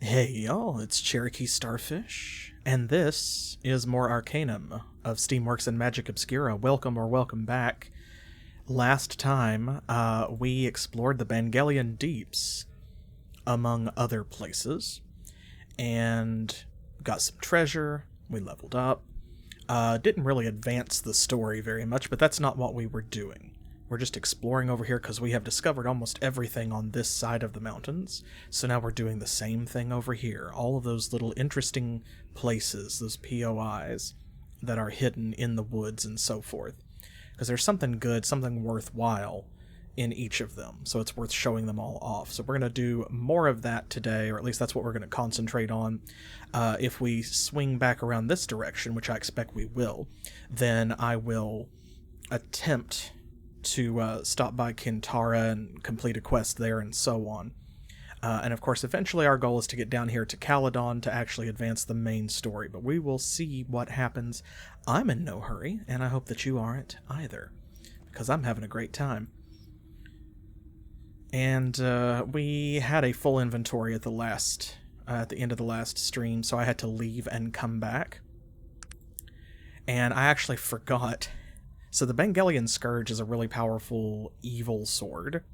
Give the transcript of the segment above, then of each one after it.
Hey y'all, it's CherokeeStarfish, and this is more Arcanum of Steamworks and Magic Obscura. Welcome or welcome back. Last time, we explored the Bangelian Deeps, among other places, and got some treasure, we leveled up. Didn't really advance the story very much, but that's not what we were doing. We're just exploring over here because we have discovered almost everything on this side of the mountains. So now we're doing the same thing over here. All of those little interesting places, those POIs that are hidden in the woods and so forth. Because there's something good, something worthwhile in each of them. So it's worth showing them all off. So we're going to do more of that today, or at least that's what we're going to concentrate on. If we swing back around this direction, which I expect we will, then I will attempt to stop by Kintara and complete a quest there and so on. And of course, eventually our goal is to get down here to Caladon to actually advance the main story, but we will see what happens. I'm in no hurry, and I hope that you aren't either, because I'm having a great time. And we had a full inventory at the end of the last stream, so I had to leave and come back. And I actually forgot. So the Bangelian Scourge is a really powerful evil sword,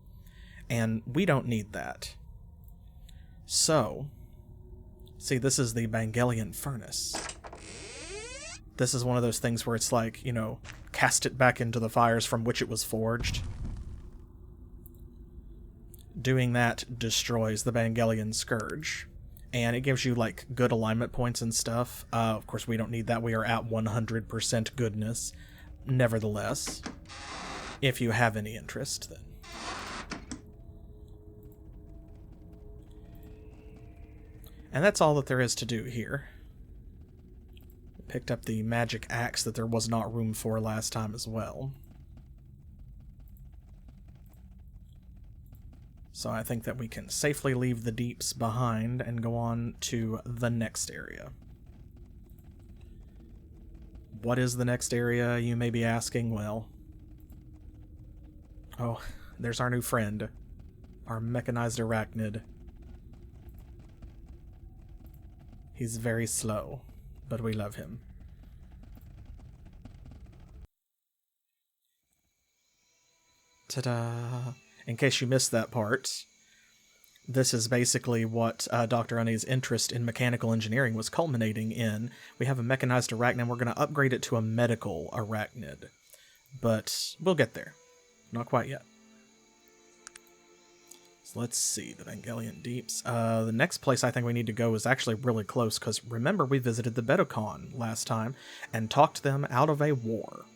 and we don't need that. So, see, this is the Bangelian Furnace. This is one of those things where it's like, you know, cast it back into the fires from which it was forged. Doing that destroys the Bangelian Scourge, and it gives you, like, good alignment points and stuff. Of course, we don't need that. We are at 100% goodness. Nevertheless, if you have any interest, then. And that's all that there is to do here. Picked up the magic axe that there was not room for last time as well. So I think that we can safely leave the deeps behind and go on to the next area. What is the next area, you may be asking? Well, oh, there's our new friend, our mechanized arachnid. He's very slow, but we love him. Ta-da! In case you missed that part, this is basically what Dr. Unni's interest in mechanical engineering was culminating in. We have a mechanized arachnid, we're going to upgrade it to a medical arachnid. But we'll get there. Not quite yet. So let's see, the Bangelian Deeps. The next place I think we need to go is actually really close, because remember we visited the Bedocon last time and talked them out of a war.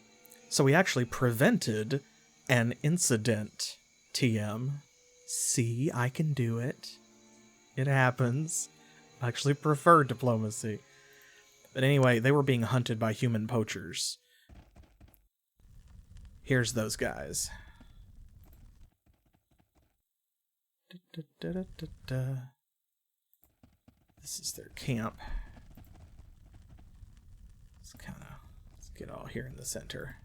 So we actually prevented an incident, TM. See, I can do it. It happens. I actually prefer diplomacy. But anyway, they were being hunted by human poachers. Here's those guys. This is their camp. Let's get all here in the center.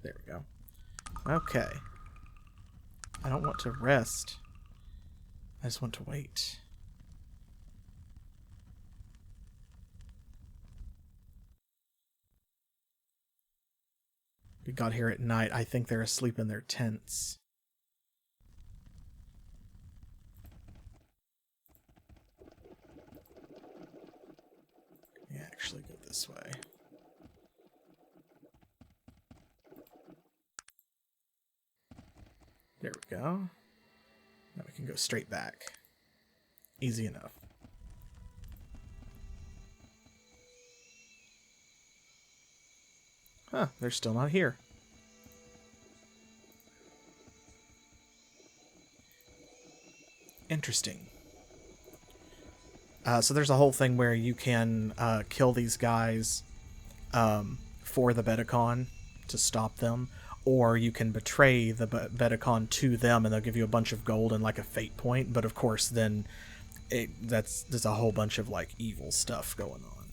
There we go. Okay. I don't want to rest. I just want to wait. We got here at night. I think they're asleep in their tents. Yeah, actually go this way. There we go. Now we can go straight back. Easy enough. Huh, they're still not here. Interesting. So there's a whole thing where you can kill these guys for the Bedocon to stop them. Or you can betray the Bedocon to them and they'll give you a bunch of gold and like a fate point. But of course then there's a whole bunch of like evil stuff going on.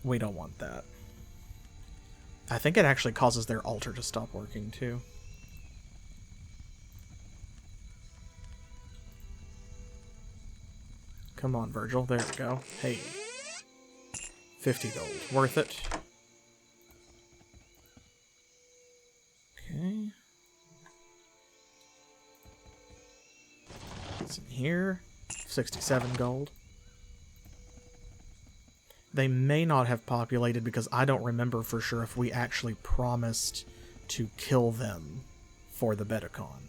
We don't want that. I think it actually causes their altar to stop working too. Come on, Virgil. There we go. Hey. 50 gold. Worth it. Okay. What's in here? 67 gold. They may not have populated because I don't remember for sure if we actually promised to kill them for the Betacon.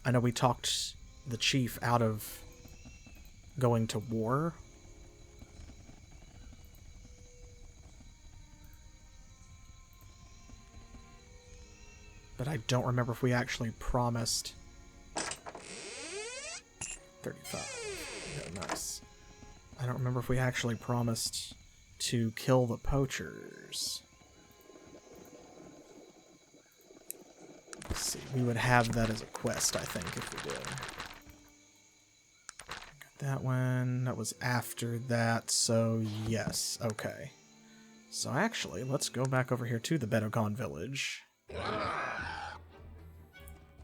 I know we talked the chief out of going to war. But I don't remember if we actually promised. 35. Yeah, nice. I don't remember if we actually promised to kill the poachers. Let's see. We would have that as a quest, I think, if we did. Got that one. That was after that, so yes. Okay. So actually, let's go back over here to the Betacon village.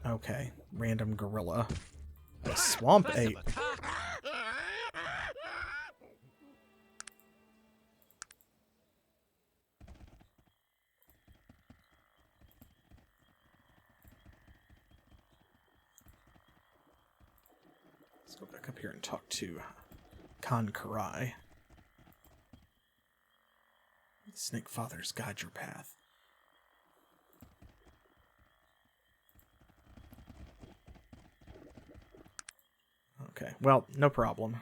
Okay, random gorilla. A swamp ape. Let's go back up here and talk to Kankarai. Snake Fathers, guide your path. Okay, well, no problem.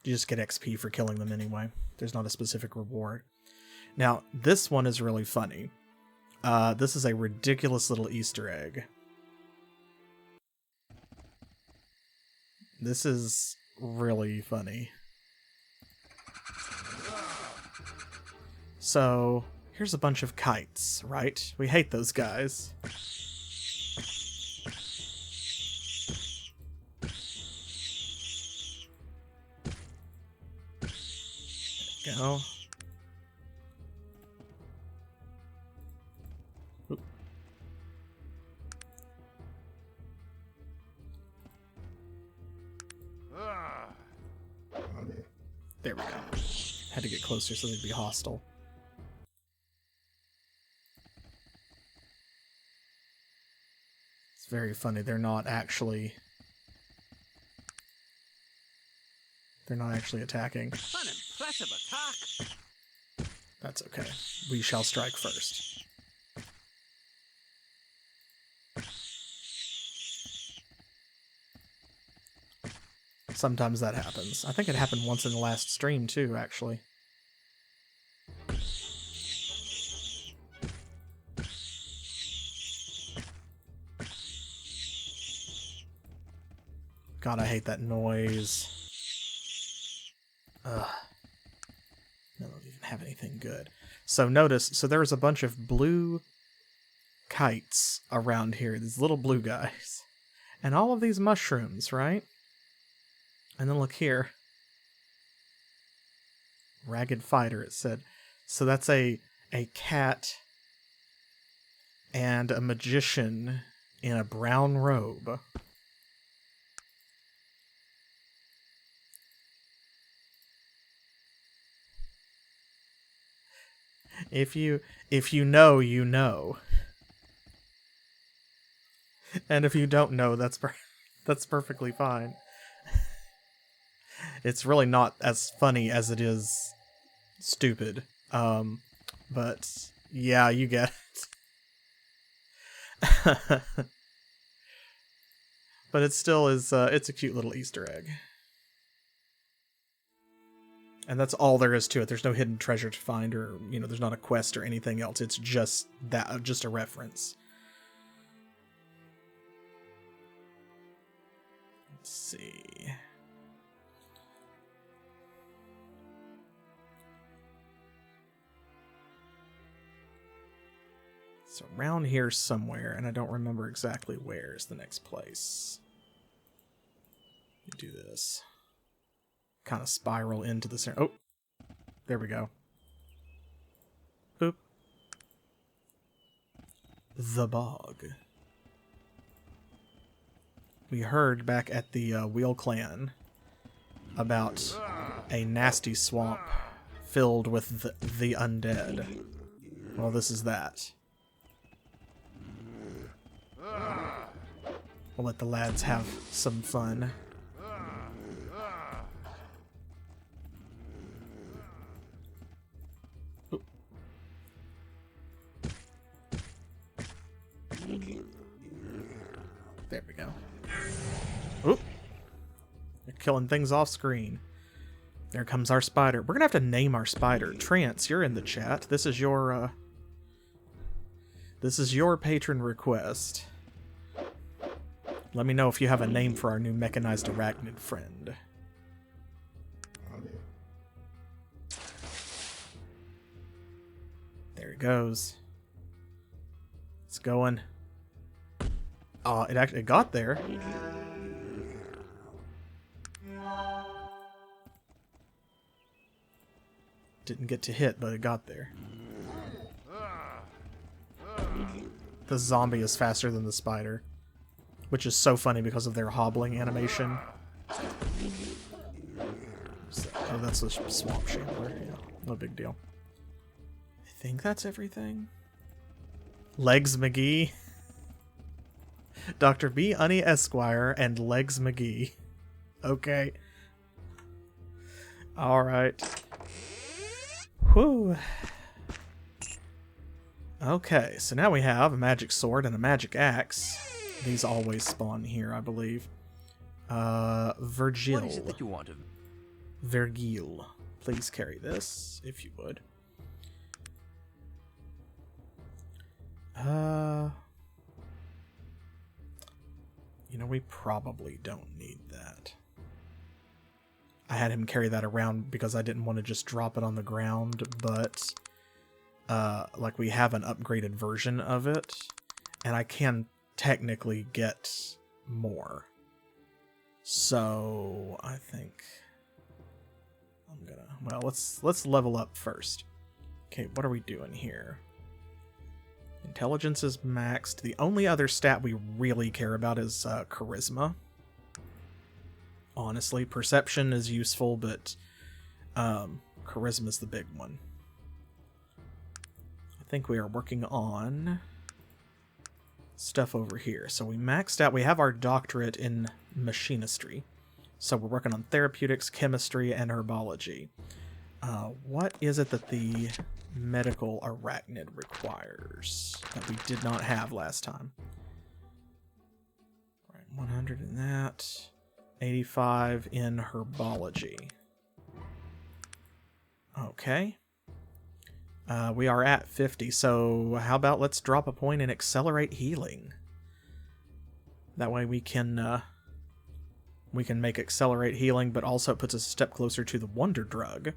You just get XP for killing them anyway. There's not a specific reward. Now, this one is really funny. This is a ridiculous little Easter egg. This is really funny. So, here's a bunch of kites, right? We hate those guys. Go. Oop. There we go. Had to get closer so they'd be hostile. It's very funny. They're not actually attacking. An impressive attack. That's okay. We shall strike first. Sometimes that happens. I think it happened once in the last stream too, actually. God, I hate that noise. Ugh. I don't even have anything good. So notice, so there's a bunch of blue kites around here, these little blue guys. And all of these mushrooms, right? And then look here. Ragged Fighter, it said. So that's a cat and a magician in a brown robe. If you know, you know. And if you don't know, that's perfectly fine. It's really not as funny as it is stupid. But yeah, you get it. But it still is it's a cute little Easter egg. And that's all there is to it. There's no hidden treasure to find, or, you know, there's not a quest or anything else. It's just that, just a reference. Let's see. It's around here somewhere, and I don't remember exactly where is the next place. Do this. Kind of spiral into the center. Oh, there we go. Boop. The bog. we heard back at the Wheel Clan about a nasty swamp filled with the undead. Well, this is that. We'll let the lads have some fun. Oop. There we go. Oop. They're killing things off screen. There comes our spider. We're gonna have to name our spider. Trance, you're in the chat. This is your patron request. Let me know if you have a name for our new mechanized arachnid friend. There it goes. It's going. Oh, it actually got there. Didn't get to hit, but it got there. The zombie is faster than the spider, which is so funny because of their hobbling animation. So, oh, that's a swamp shambler. Yeah, no big deal. I think that's everything. Legs McGee. Dr. B. Unni Esquire and Legs McGee. Okay. Alright. Whew. Okay, so now we have a magic sword and a magic axe. These always spawn here, I believe. Virgil. What is it that you want of me? Virgil. Please carry this, if you would. You know, we probably don't need that. I had him carry that around because I didn't want to just drop it on the ground, but like we have an upgraded version of it, and I can technically get more. So I think I'm gonna, well, let's level up first. Okay, what are we doing here? Intelligence is maxed. The only other stat we really care about is charisma. Honestly, perception is useful, but charisma is the big one. I think we are working on stuff over here. So we maxed out. We have our doctorate in machinistry. So we're working on therapeutics, chemistry, and herbology. What is it that the medical arachnid requires that we did not have last time? All right, 100 in that. 85 in herbology. Okay. We are at 50, so how about let's drop a point and accelerate healing. That way we can make accelerate healing, but also it puts us a step closer to the wonder drug,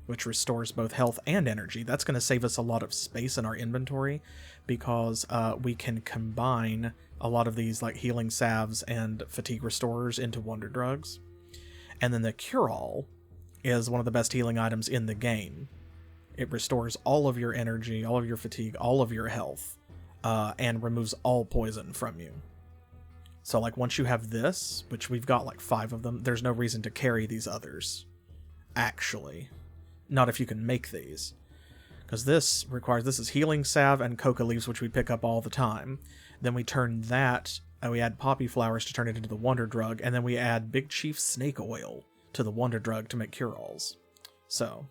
which restores both health and energy. That's going to save us a lot of space in our inventory because we can combine a lot of these like healing salves and fatigue restorers into wonder drugs. And then the cure-all is one of the best healing items in the game. It restores all of your energy, all of your fatigue, all of your health, and removes all poison from you. So like once you have this, which we've got like 5 of them, there's no reason to carry these others. Actually. Not if you can make these. Because this is healing salve and coca leaves, which we pick up all the time. Then we turn that, and we add poppy flowers to turn it into the wonder drug, and then we add Big Chief snake oil to the wonder drug to make cure-alls. So.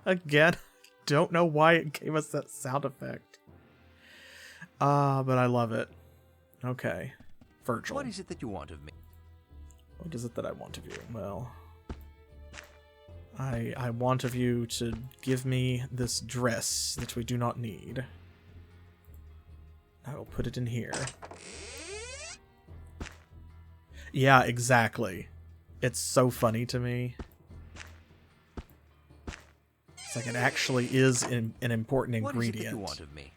Again, don't know why it gave us that sound effect. But I love it. Okay. Virgil. What is it that you want of me? What is it that I want of you? Well, I want of you to give me this dress that we do not need. I will put it in here. Yeah, exactly. It's so funny to me. It's like it actually is an important ingredient. What is it that you want of me?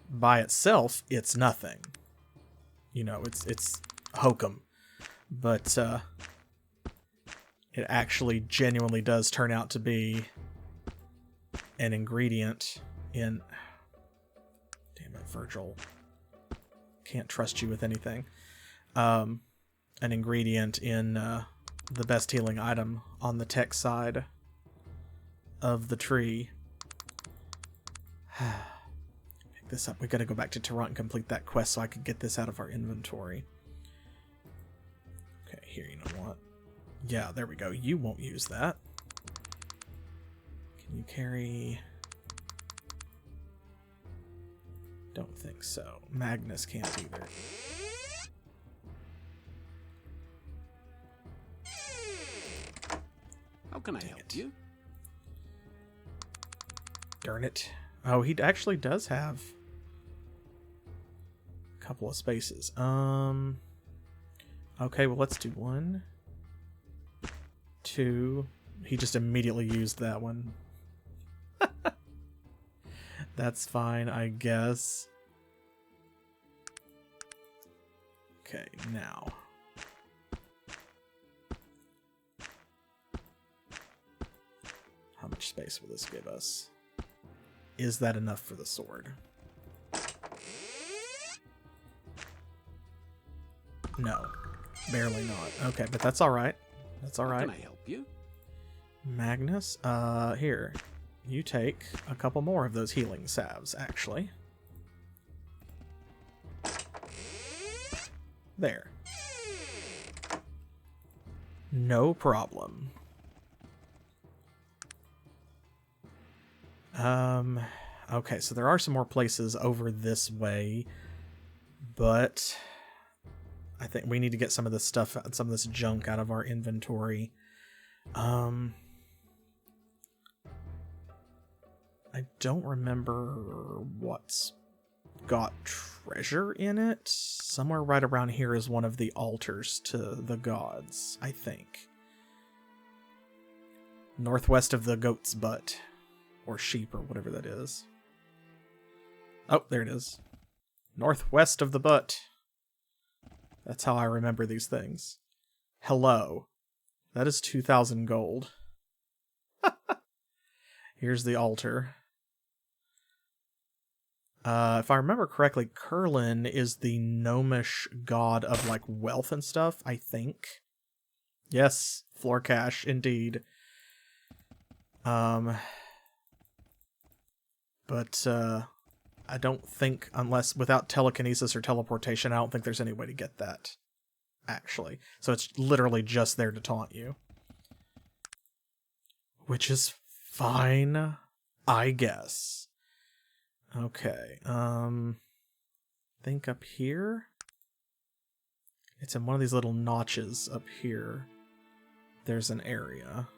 By itself, it's nothing. You know, it's hokum. But it actually genuinely does turn out to be an ingredient in... Damn it, Virgil. Can't trust you with anything. An ingredient in the best healing item on the tech side of the tree. Pick this up. We gotta go back to Toronto and complete that quest so I can get this out of our inventory. Okay, here, you know what? Yeah, there we go. You won't use that. Can you carry... Don't think so. Magnus can't either. How can I help you? Darn it. Oh, he actually does have a couple of spaces. Okay, well, let's do 1, 2. He just immediately used that one. That's fine, I guess. Okay, now. How much space will this give us? Is that enough for the sword? No. Barely not. Okay, but that's alright. That's alright. How can I help you? Magnus, here. You take a couple more of those healing salves, actually. There. No problem. Okay, so there are some more places over this way, but I think we need to get some of this stuff, some of this junk out of our inventory. I don't remember what's got treasure in it. Somewhere right around here is one of the altars to the gods, I think. Northwest of the goat's butt. Or sheep, or whatever that is. Oh, there it is. Northwest of the butt. That's how I remember these things. Hello. That is 2,000 gold. Here's the altar. If I remember correctly, Curlin is the gnomish god of, like, wealth and stuff, I think. Yes, floor cash, indeed. But, I don't think, unless without telekinesis or teleportation, I don't think there's any way to get that, actually. So it's literally just there to taunt you. Which is fine, I guess. Okay, think up here? It's in one of these little notches up here. There's an area.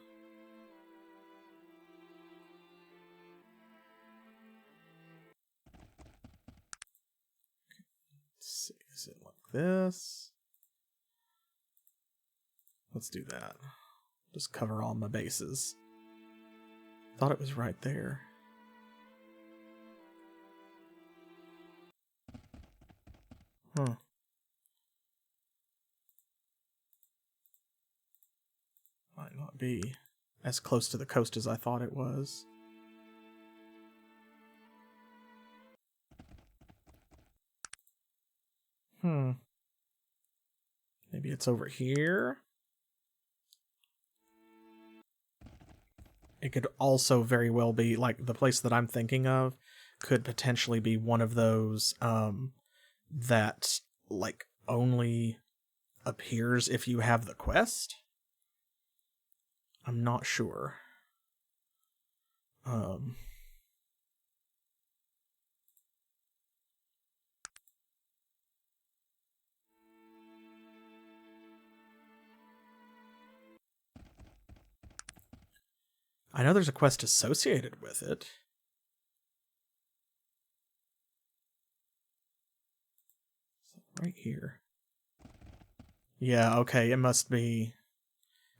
Let's see, is it like this? Let's do that. Just cover all my bases. Thought it was right there. Huh. Might not be as close to the coast as I thought it was. Maybe it's over here? It could also very well be, like, the place that I'm thinking of could potentially be one of those, that, like, only appears if you have the quest? I'm not sure. I know there's a quest associated with it. Right here. Yeah, okay, it must be...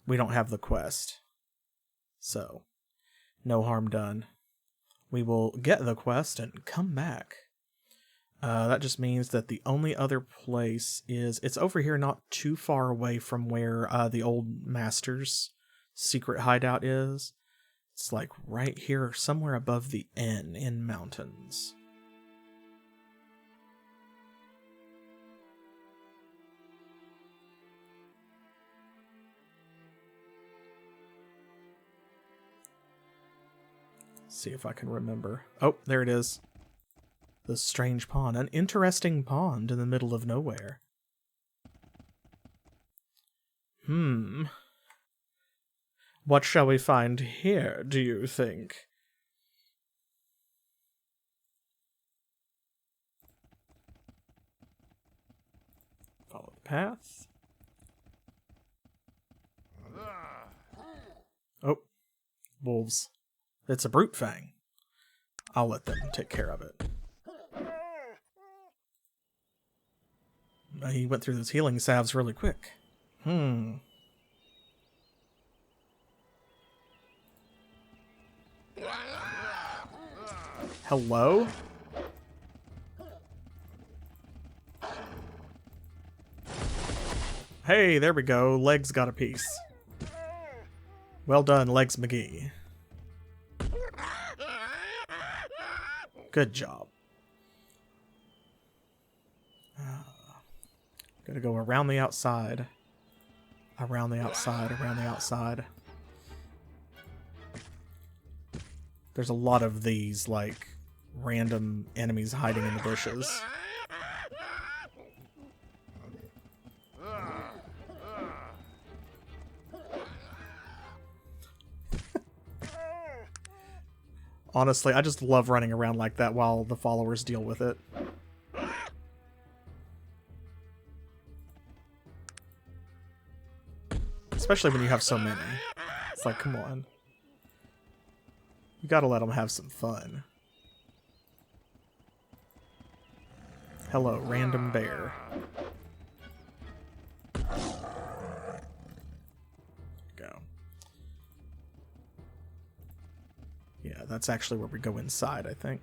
We don't have the quest. So, no harm done. We will get the quest and come back. That just means that the only other place is... It's over here, not too far away from where the old master's secret hideout is. It's like right here, somewhere above the N in mountains. See if I can remember. Oh, there it is. The strange pond. An interesting pond in the middle of nowhere. What shall we find here, do you think? Follow the path. Oh, wolves. It's a brute fang. I'll let them take care of it. He went through those healing salves really quick. Hello? Hey, there we go. Legs got a piece. Well done, Legs McGee. Good job. Gotta go around the outside. Around the outside, around the outside. There's a lot of these, like, random enemies hiding in the bushes. Honestly, I just love running around like that while the followers deal with it. Especially when you have so many. It's like, come on. You gotta let them have some fun. Hello, random bear. Go. Yeah, that's actually where we go inside, I think.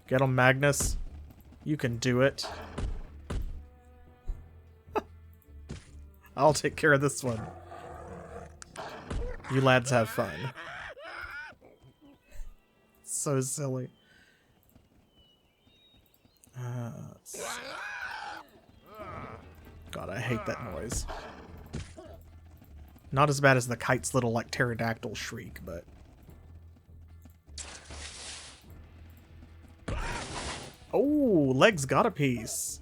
Get him, Magnus. You can do it. I'll take care of this one. You lads have fun. So silly. God, I hate that noise. Not as bad as the kite's little, like, pterodactyl shriek, but... Oh, Legs got a piece.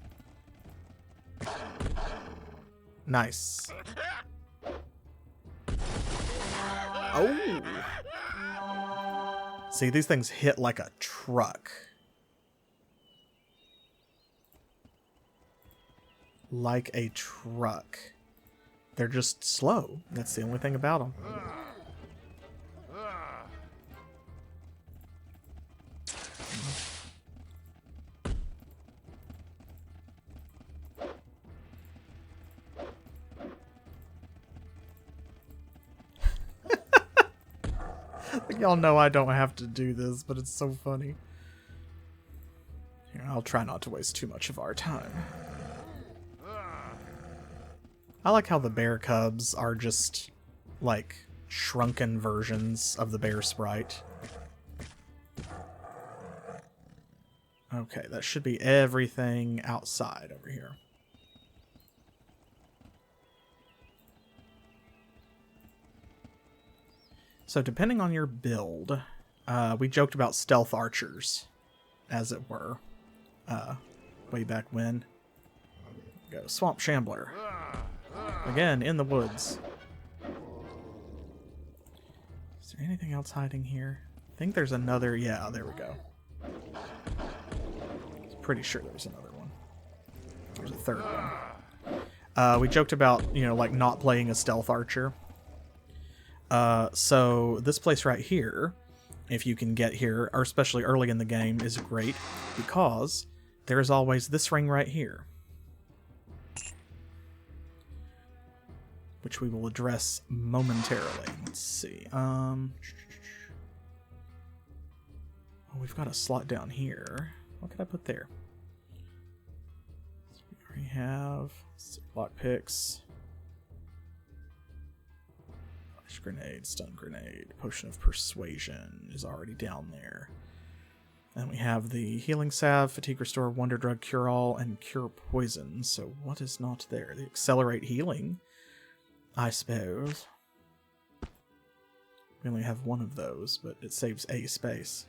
Nice. Oh. See, these things hit like a truck. Like a truck. They're just slow. That's the only thing about them. Y'all know I don't have to do this, but it's so funny. Here, I'll try not to waste too much of our time. I like how the bear cubs are just, like, shrunken versions of the bear sprite. Okay, that should be everything outside over here. So depending on your build, we joked about stealth archers, as it were, way back when. Go, Swamp Shambler. Again, in the woods. Is there anything else hiding here? I think there's another, yeah, there we go. I'm pretty sure there was another one. There's a third one. We joked about, you know, like not playing a stealth archer. So this place right here, if you can get here, or especially early in the game, is great because there is always this ring right here, which we will address momentarily. Let's see. Oh, we've got a slot down here. What could I put there? So we already have lockpicks. Grenade, stun grenade, potion of persuasion is already down there. And we have the healing salve, fatigue restore, wonder drug, cure all, and cure poison. So what is not there? The accelerate healing I suppose. We only have one of those, but it saves a space.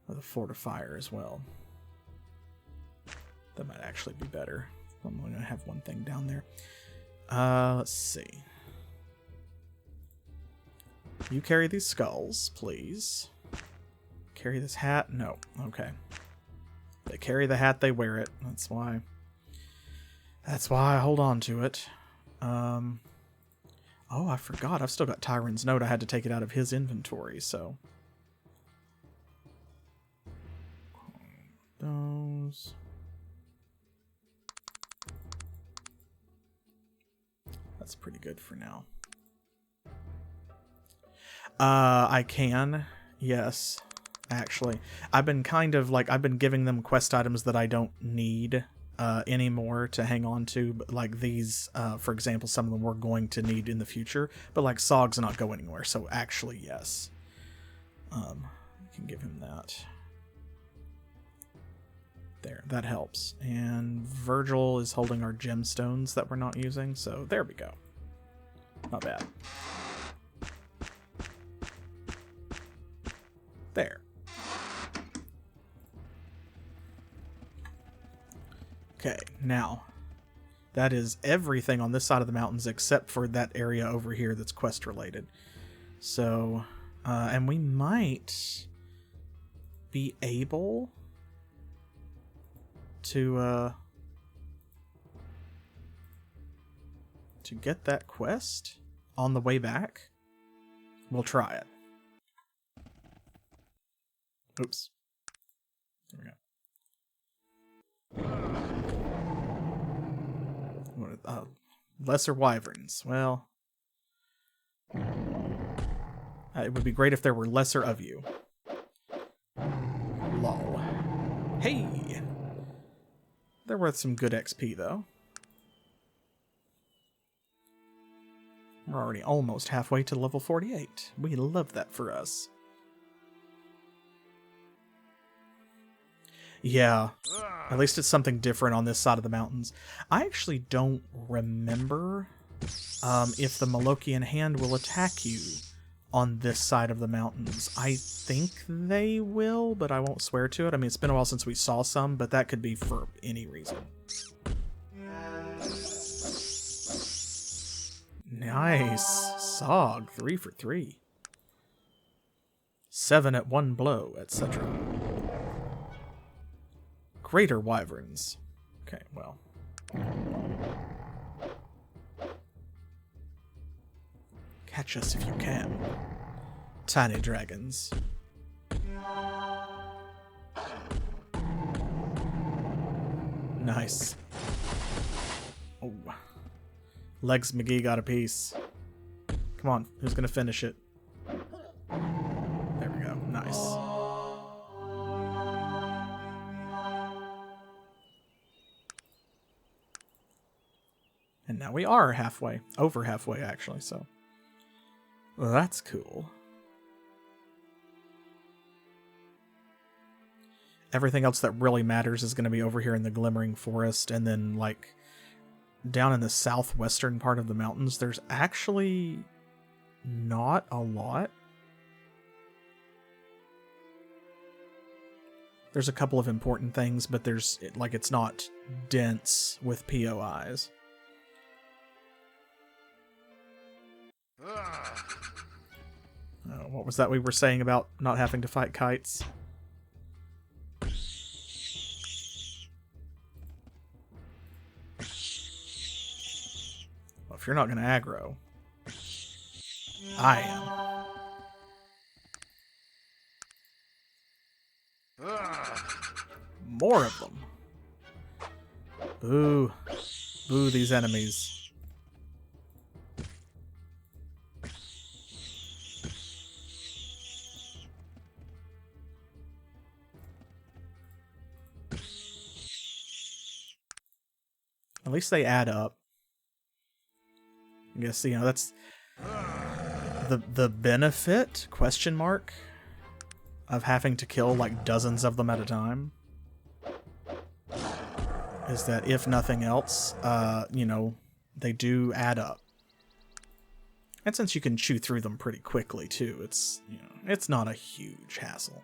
With a fortifier as well. That might actually be better. I'm only going to have one thing down there. Let's see. You carry these skulls, please. Carry this hat? No. Okay. They carry the hat, they wear it. That's why I hold on to it. Oh, I forgot. I've still got Tyron's note. I had to take it out of his inventory, so. Those. That's pretty good for now. I can. Yes. Actually. I've been kind of like, I've been giving them quest items that I don't need anymore to hang on to. But like these, for example, some of them we're going to need in the future. But like Sog's not go anywhere. So actually, yes. You can give him that. There, that helps. And Virgil is holding our gemstones that we're not using, so there we go. Not bad. There. Okay, now, that is everything on this side of the mountains except for that area over here that's quest related. So, and we might be able to get that quest on the way back. We'll try it. Oops. There we go. Lesser wyverns. Well, it would be great if there were lesser of you. Lol. Hey! They're worth some good XP, though. We're already almost halfway to level 48. We love that for us. Yeah, at least it's something different on this side of the mountains. I actually don't remember if the Malokian hand will attack you on this side of the mountains. I think they will, but I won't swear to it. I mean, it's been a while since we saw some, but that could be for any reason. Nice. Sog, 3 for 3. 7 at 1 blow, etc. Greater wyverns. Okay, well. Catch us if you can. Tiny dragons. Nice. Oh. Legs McGee got a piece. Come on, who's gonna finish it? There we go. Nice. And now we are halfway. Over halfway, actually, so. Well, that's cool. Everything else that really matters is going to be over here in the Glimmering Forest, and then, like, down in the southwestern part of the mountains, there's actually not a lot. There's a couple of important things, but there's, like, it's not dense with POIs. What was that we were saying about not having to fight kites? Well, if you're not going to aggro, I am. More of them. Boo. Boo these enemies. At least they add up. I guess, you know, that's the benefit, question mark, of having to kill like dozens of them at a time is that if nothing else, you know, they do add up. And since you can chew through them pretty quickly too, it's, you know, it's not a huge hassle.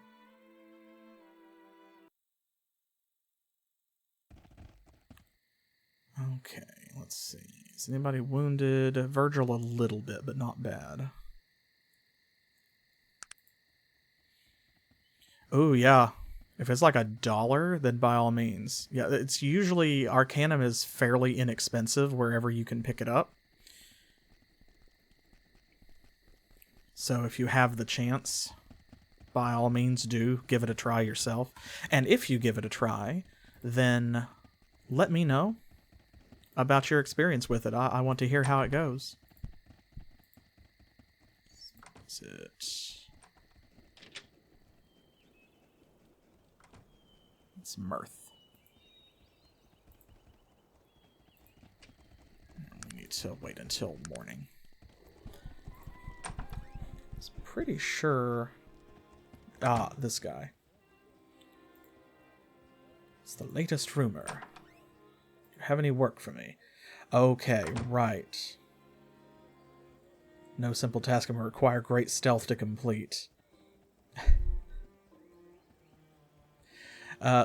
Okay, let's see. Is anybody wounded? Virgil a little bit, but not bad. Oh, yeah. If it's like $1, then by all means. Yeah, it's usually... Arcanum is fairly inexpensive wherever you can pick it up. So if you have the chance, by all means do give it a try yourself. And if you give it a try, then let me know about your experience with it. I want to hear how it goes. Is it... It's mirth. We need to wait until morning. I'm pretty sure... Ah, this guy. It's the latest rumor. Do you have any work for me? Okay, right. No simple task can require great stealth to complete.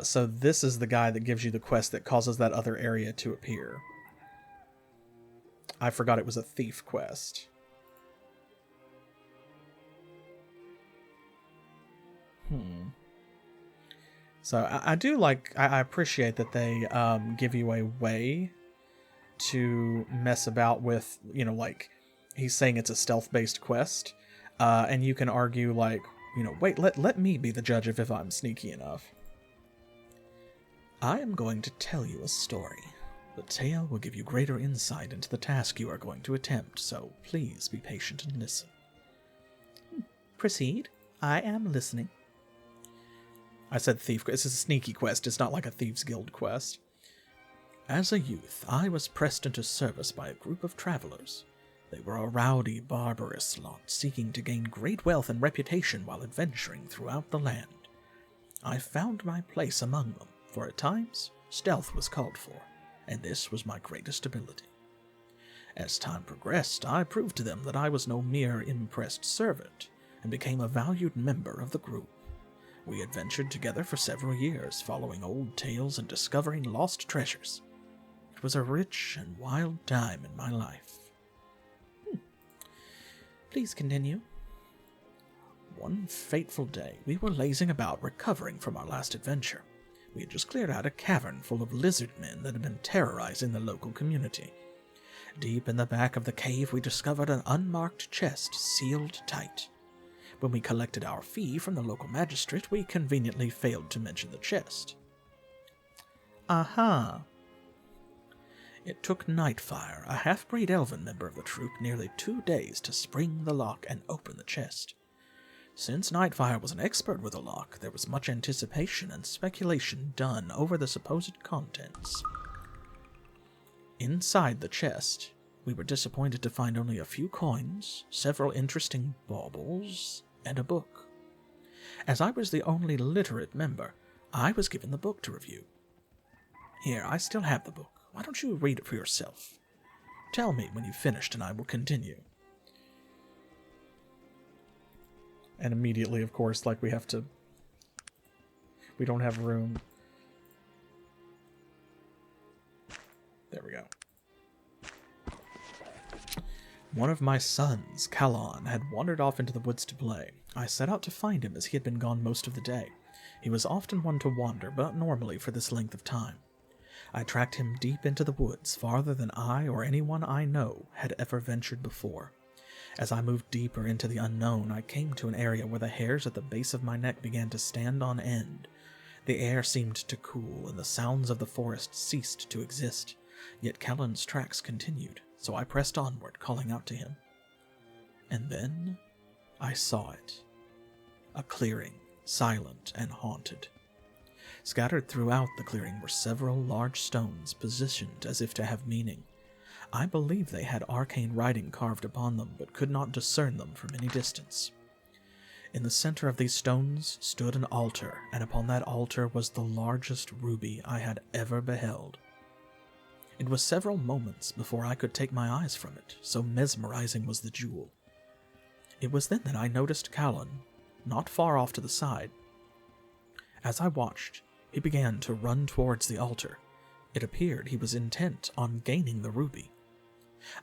So this is the guy that gives you the quest that causes that other area to appear. I forgot it was a thief quest. So I do like... I appreciate that they give you a way to mess about with, you know, like, he's saying it's a stealth-based quest, and you can argue, like, you know, wait, let me be the judge of if I'm sneaky enough. I am going to tell you a story. The tale will give you greater insight into the task you are going to attempt, so please be patient and listen. Proceed. I am listening. I said thief. It's a sneaky quest. It's not like a Thieves Guild quest. As a youth, I was pressed into service by a group of travelers. They were a rowdy, barbarous lot, seeking to gain great wealth and reputation while adventuring throughout the land. I found my place among them, for at times, stealth was called for, and this was my greatest ability. As time progressed, I proved to them that I was no mere impressed servant, and became a valued member of the group. We adventured together for several years, following old tales and discovering lost treasures. It was a rich and wild time in my life. Please continue. One fateful day, we were lazing about, recovering from our last adventure. We had just cleared out a cavern full of lizard men that had been terrorizing the local community. Deep in the back of the cave, we discovered an unmarked chest sealed tight. When we collected our fee from the local magistrate, we conveniently failed to mention the chest. Aha. It took Nightfire, a half-breed elven member of the troop, nearly 2 days to spring the lock and open the chest. Since Nightfire was an expert with a lock, there was much anticipation and speculation done over the supposed contents. Inside the chest, we were disappointed to find only a few coins, several interesting baubles, and a book. As I was the only literate member, I was given the book to review. Here, I still have the book. Why don't you read it for yourself? Tell me when you've finished and I will continue. And immediately, of course, like we don't have room. There we go. One of my sons, Caladon, had wandered off into the woods to play. I set out to find him as he had been gone most of the day. He was often one to wander, but not normally for this length of time. I tracked him deep into the woods, farther than I or anyone I know had ever ventured before. As I moved deeper into the unknown, I came to an area where the hairs at the base of my neck began to stand on end. The air seemed to cool, and the sounds of the forest ceased to exist. Yet Caladon's tracks continued, so I pressed onward, calling out to him. And then I saw it. A clearing, silent and haunted. Scattered throughout the clearing were several large stones positioned as if to have meaning. I believe they had arcane writing carved upon them, but could not discern them from any distance. In the center of these stones stood an altar, and upon that altar was the largest ruby I had ever beheld. It was several moments before I could take my eyes from it, so mesmerizing was the jewel. It was then that I noticed Caladon, not far off to the side. As I watched, he began to run towards the altar. It appeared he was intent on gaining the ruby.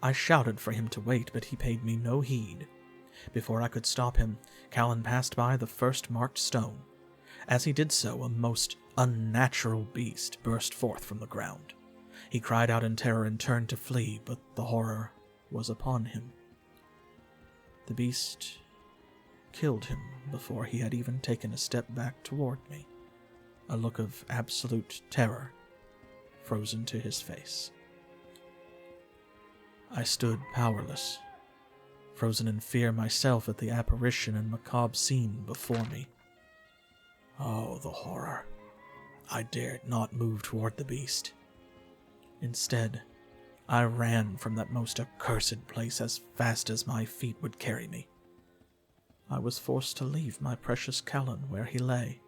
I shouted for him to wait, but he paid me no heed. Before I could stop him, Caladon passed by the first marked stone. As he did so, a most unnatural beast burst forth from the ground. He cried out in terror and turned to flee, but the horror was upon him. The beast killed him before he had even taken a step back toward me, a look of absolute terror frozen to his face. I stood powerless, frozen in fear myself at the apparition and macabre scene before me. Oh, the horror. I dared not move toward the beast. Instead, I ran from that most accursed place as fast as my feet would carry me. I was forced to leave my precious Caladon where he lay,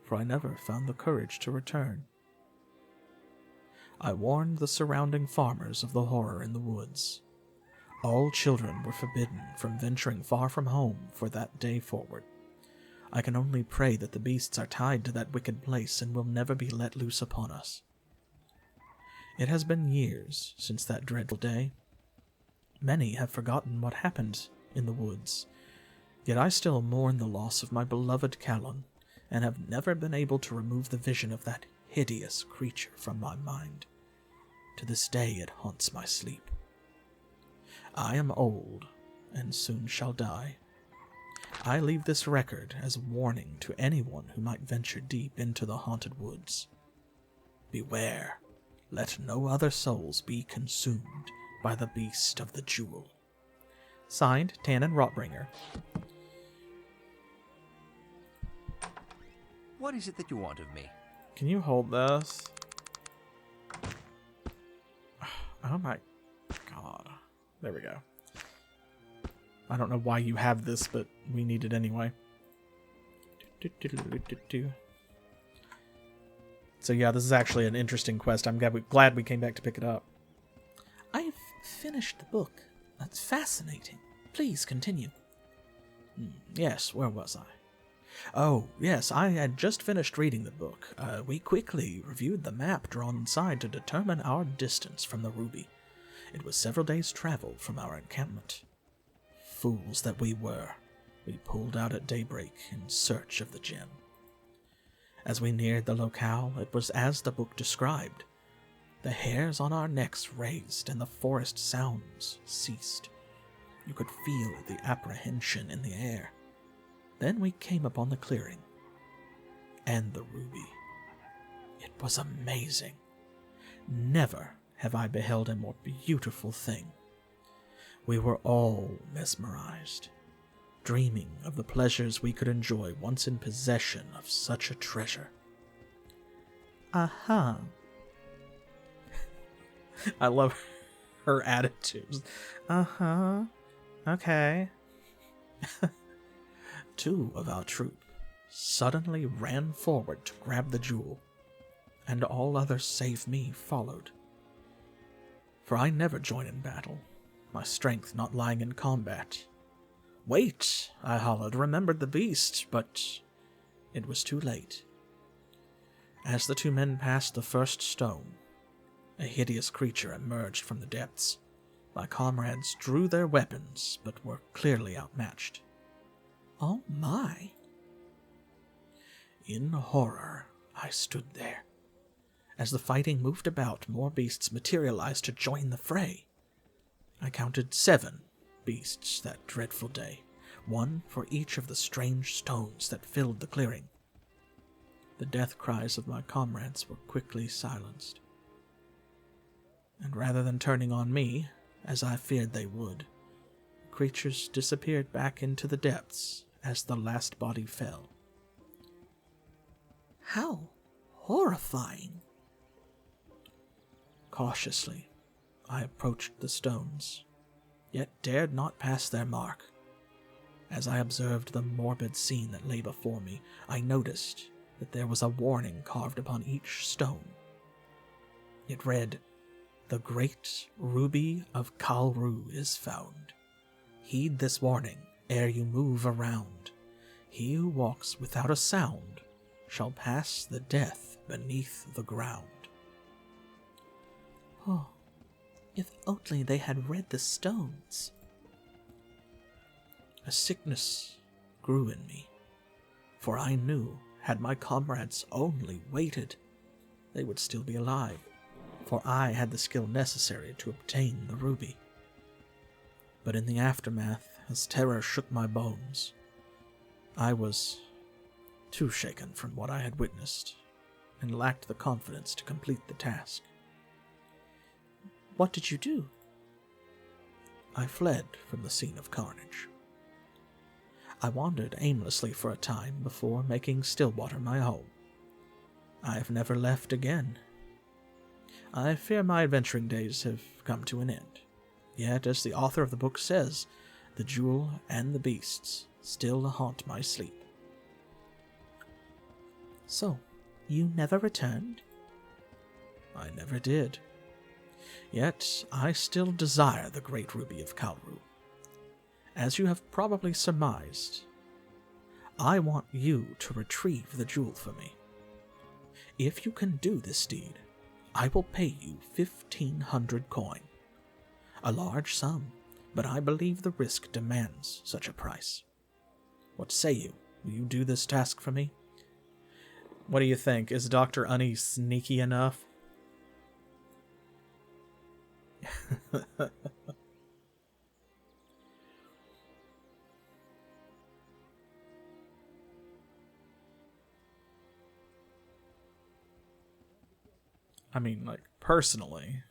for I never found the courage to return. I warned the surrounding farmers of the horror in the woods. All children were forbidden from venturing far from home for that day forward. I can only pray that the beasts are tied to that wicked place and will never be let loose upon us. It has been years since that dreadful day. Many have forgotten what happened in the woods, yet I still mourn the loss of my beloved Caladon, and have never been able to remove the vision of that hideous creature from my mind. To this day it haunts my sleep. I am old, and soon shall die. I leave this record as a warning to anyone who might venture deep into the haunted woods. Beware. Let no other souls be consumed by the beast of the jewel. Signed, Tannen Rotbringer. What is it that you want of me? Can you hold this? Oh my god. There we go. I don't know why you have this, but we need it anyway. So yeah, this is actually an interesting quest. I'm glad we came back to pick it up. I've finished the book. That's fascinating. Please continue. Yes, where was I? Oh, yes, I had just finished reading the book. We quickly reviewed the map drawn inside to determine our distance from the ruby. It was several days' travel from our encampment. Fools that we were, we pulled out at daybreak in search of the gem. As we neared the locale, it was as the book described. The hairs on our necks raised and the forest sounds ceased. You could feel the apprehension in the air. Then we came upon the clearing. And the ruby. It was amazing. Never have I beheld a more beautiful thing. We were all mesmerized, dreaming of the pleasures we could enjoy once in possession of such a treasure. Uh-huh. I love her attitudes. Uh-huh. Okay. Two of our troop suddenly ran forward to grab the jewel, and all others save me followed. For I never join in battle, my strength not lying in combat. Wait, I hollered, remembered the beast, but it was too late. As the two men passed the first stone, a hideous creature emerged from the depths. My comrades drew their weapons, but were clearly outmatched. Oh my! In horror, I stood there. As the fighting moved about, more beasts materialized to join the fray. I counted 7 beasts that dreadful day, one for each of the strange stones that filled the clearing. The death cries of my comrades were quickly silenced. And rather than turning on me, as I feared they would, the creatures disappeared back into the depths as the last body fell. How horrifying! Cautiously, I approached the stones, yet dared not pass their mark. As I observed the morbid scene that lay before me, I noticed that there was a warning carved upon each stone. It read, The great ruby of Kalru is found. Heed this warning ere you move around. He who walks without a sound shall pass the death beneath the ground. Oh, if only they had read the stones. A sickness grew in me, for I knew had my comrades only waited, they would still be alive, for I had the skill necessary to obtain the ruby. But in the aftermath, as terror shook my bones, I was too shaken from what I had witnessed, and lacked the confidence to complete the task. What did you do? I fled from the scene of carnage. I wandered aimlessly for a time before making Stillwater my home. I have never left again. I fear my adventuring days have come to an end. Yet, as the author of the book says, the jewel and the beasts still haunt my sleep. So, you never returned? I never did. Yet, I still desire the great ruby of Kalru. As you have probably surmised, I want you to retrieve the jewel for me. If you can do this deed, I will pay you 1,500 coin. A large sum, but I believe the risk demands such a price. What say you? Will you do this task for me? What do you think? Is Dr. Unni sneaky enough? I mean, like, personally,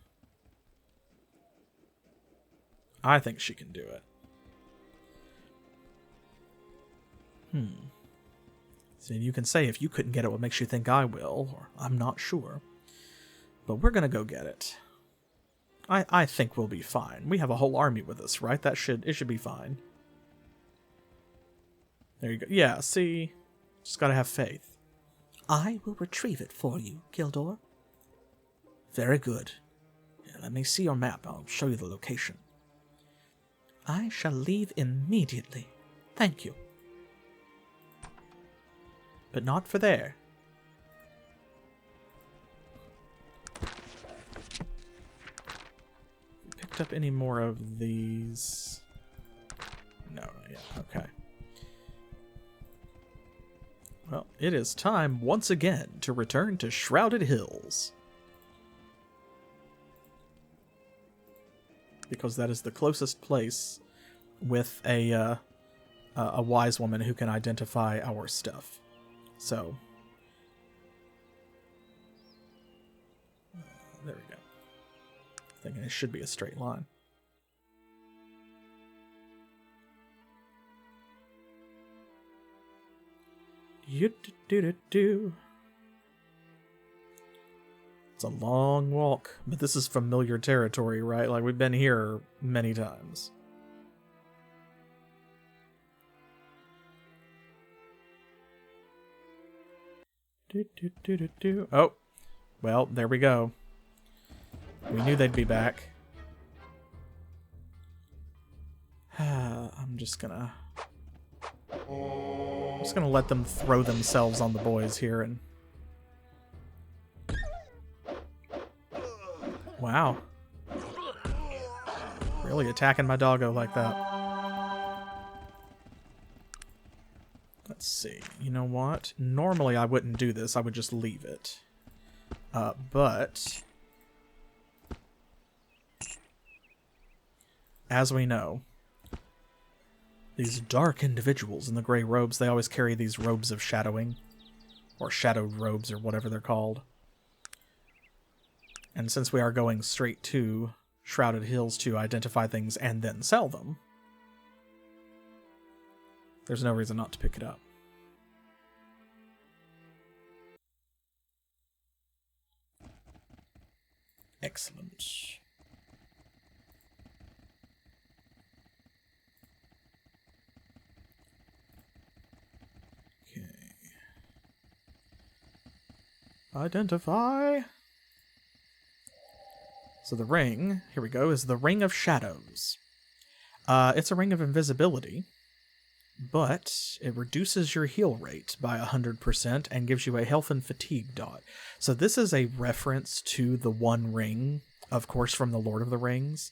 I think she can do it. So you can say if you couldn't get it, what makes you think I will, or I'm not sure. But we're gonna go get it. I think we'll be fine. We have a whole army with us, right? It should be fine. There you go. Yeah, see? Just gotta have faith. I will retrieve it for you, Kildor. Very good. Let me see your map. I'll show you the location. I shall leave immediately. Thank you. But not for there. We picked up any more of these? No, not yet. Okay. Well, it is time once again to return to Shrouded Hills. Because that is the closest place with a wise woman who can identify our stuff. So, there we go. Thinking it should be a straight line. Do-do-do-do-do. It's a long walk, but this is familiar territory, right? Like, we've been here many times. Do-do-do-do-do. Oh, well, there we go. We knew they'd be back. I'm just gonna let them throw themselves on the boys here and... Wow. Really attacking my doggo like that. Let's see. You know what? Normally I wouldn't do this. I would just leave it. But... as we know, these dark individuals in the gray robes, they always carry these robes of shadowing. Or shadowed robes, or whatever they're called. And since we are going straight to Shrouded Hills to identify things and then sell them, there's no reason not to pick it up. Excellent. Okay. Identify. So the ring, here we go, is the Ring of Shadows. It's a ring of invisibility, but it reduces your heal rate by 100% and gives you a health and fatigue dot. So this is a reference to the One Ring, of course, from the Lord of the Rings.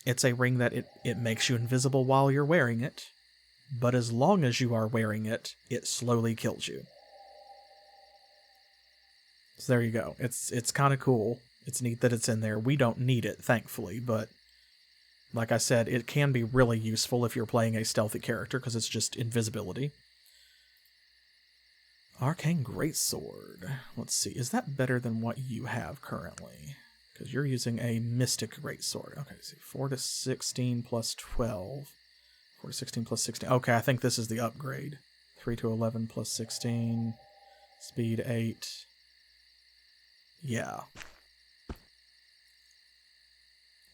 It's a ring that it makes you invisible while you're wearing it, but as long as you are wearing it, it slowly kills you. So there you go. It's kind of cool. It's neat that it's in there. We don't need it, thankfully, but like I said, it can be really useful if you're playing a stealthy character, because it's just invisibility. Arcane Greatsword. Let's see, is that better than what you have currently? Because you're using a Mystic Greatsword. Okay, so 4 to 16 plus 12. 4 to 16 plus 16. Okay, I think this is the upgrade. 3 to 11 plus 16. Speed 8. Yeah.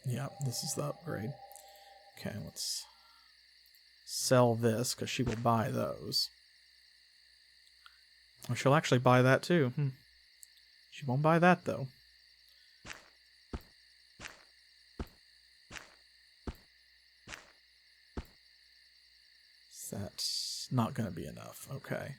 Yeah, this is the upgrade. Okay, let's sell this, because she will buy those. Oh, she'll actually buy that too. She won't buy that, though. That's not going to be enough. Okay.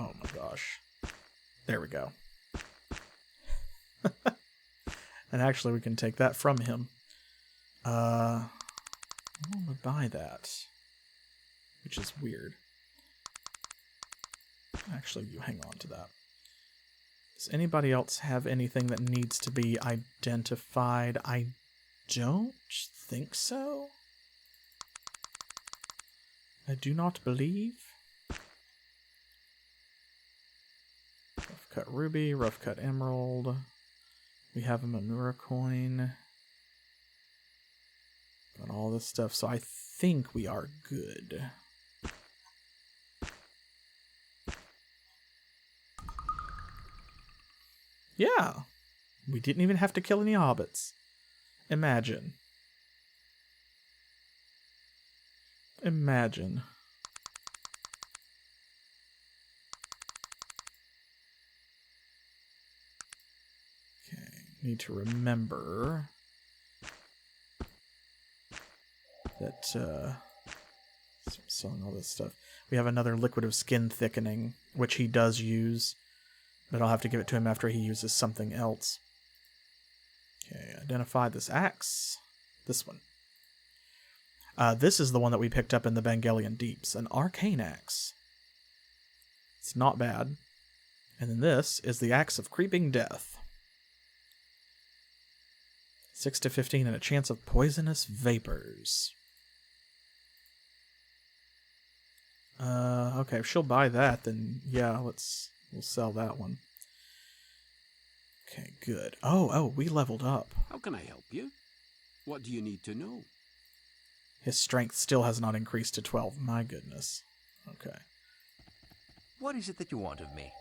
Oh my gosh. There we go. And actually we can take that from him. I want to buy that, which is weird. Actually, you hang on to that. Does anybody else have anything that needs to be identified? I don't think so. I do not believe. Rough cut ruby, rough cut emerald. We have a manure coin. Got all this stuff, so I think we are good. Yeah, we didn't even have to kill any hobbits. Imagine. Imagine. Okay, need to remember that, selling all this stuff. We have another liquid of skin thickening, which he does use, but I'll have to give it to him after he uses something else. Okay, identify this axe. This one. This is the one that we picked up in the Bangalian Deeps, an arcane axe. It's not bad. And then this is the Axe of Creeping Death. 6 to 15 and a chance of poisonous vapors. Okay, if she'll buy that, then yeah, we'll sell that one. Okay, good. Oh, we leveled up. How can I help you? What do you need to know? His strength still has not increased to 12. My goodness. Okay. What is it that you want of me?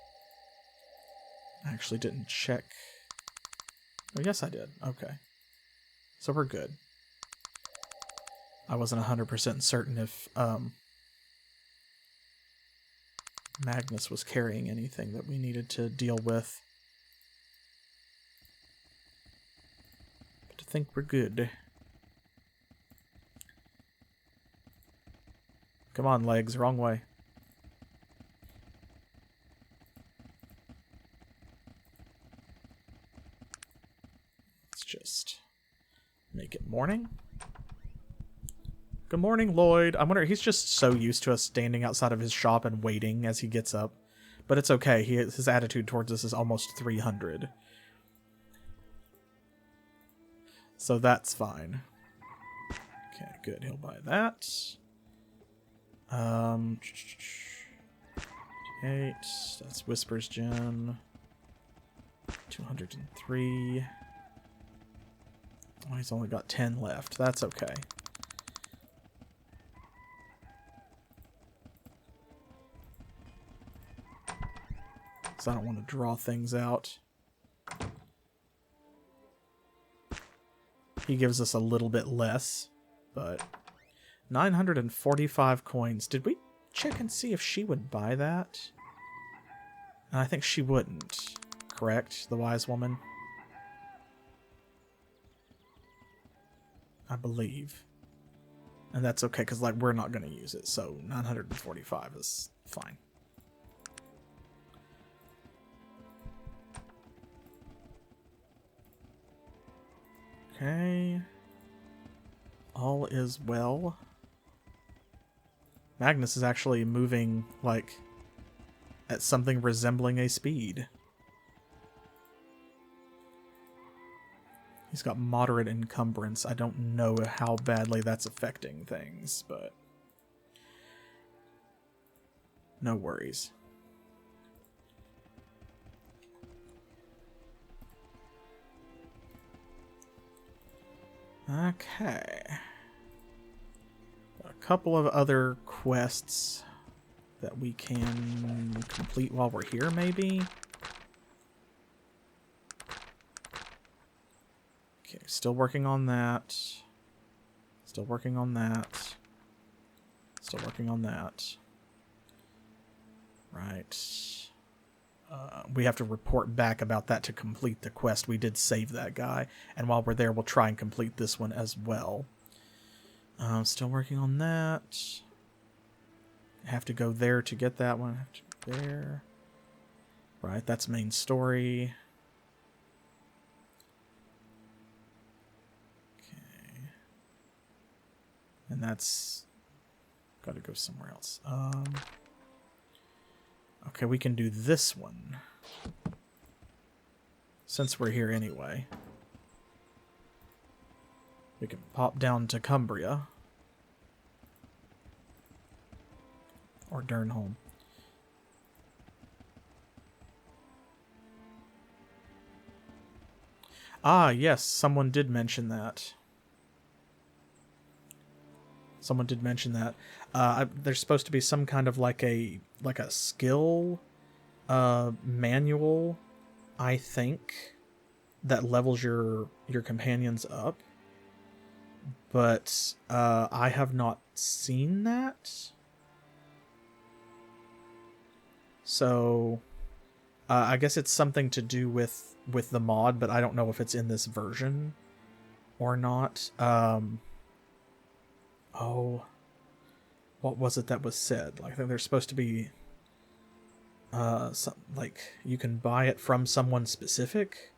I actually didn't check. Oh, yes, I did. Okay. So we're good. I wasn't 100% certain if Magnus was carrying anything that we needed to deal with. But I think we're good. Come on, Legs. Wrong way. Let's just make it morning. Good morning, Lloyd. I wonder, he's just so used to us standing outside of his shop and waiting as he gets up. But it's okay. His attitude towards us is almost 300. So that's fine. Okay, good. He'll buy that. 8. That's Whisper's Gem. 203. Oh, he's only got 10 left. That's okay. So I don't want to draw things out. He gives us a little bit less, but 945 coins. Did we check and see if she would buy that? I think she wouldn't. Correct? The wise woman? I believe. And that's okay, because like we're not going to use it, so 945 is fine. Okay. All is well. Magnus is actually moving, like, at something resembling a speed. He's got moderate encumbrance. I don't know how badly that's affecting things, but no worries. Okay. A couple of other quests that we can complete while we're here, maybe? Okay, still working on that. Still working on that. Still working on that. Right. We have to report back about that to complete the quest. We did save that guy. And while we're there, we'll try and complete this one as well. Still working on that. Have to go there to get that one. Have to go there. Right, that's main story. Okay. And that's got to go somewhere else. Okay, we can do this one. Since we're here anyway. We can pop down to Cumbria. Or Durnholm. Ah, yes, someone did mention that. Someone did mention that. There's supposed to be some kind of like a skill manual, I think, that levels your companions up. But I have not seen that. So I guess it's something to do with the mod, but I don't know if it's in this version or not. Oh, what was it that was said? Like, I think there's supposed to be like you can buy it from someone specific,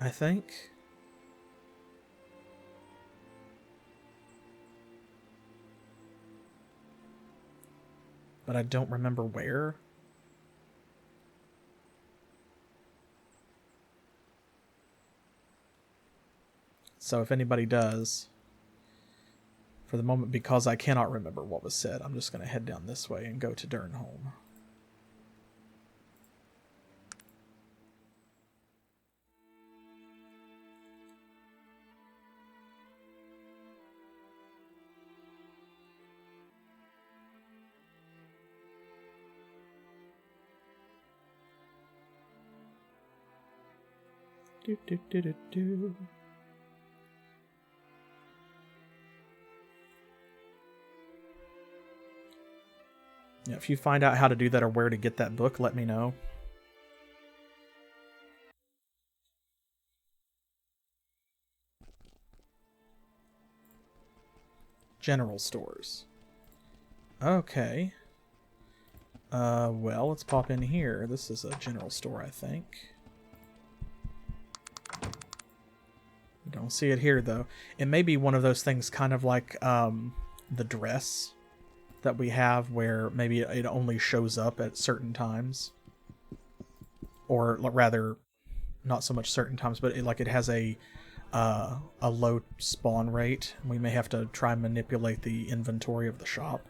I think. But I don't remember where. So if anybody does, for the moment, because I cannot remember what was said, I'm just going to head down this way and go to Durnholm. Do, do, do, do, do. Yeah, if you find out how to do that or where to get that book, let me know. General stores. Okay. Well, let's pop in here. This is a general store, I think. Don't see it here, though. It may be one of those things kind of like the dress that we have, where maybe it only shows up at certain times. Or rather, not so much certain times, but it has a low spawn rate. We may have to try and manipulate the inventory of the shop.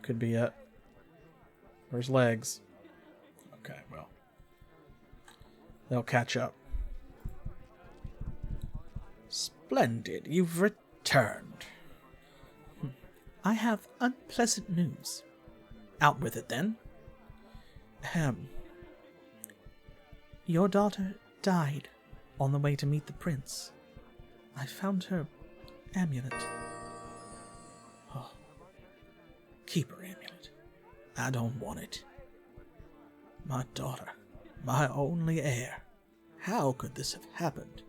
Could be it. Where's Legs? Okay, well. They'll catch up. Splendid, you've returned. I have unpleasant news. Out with it, then. Your daughter died on the way to meet the prince. I found her amulet. Oh. Keep her amulet. I don't want it. My daughter. My only heir. How could this have happened?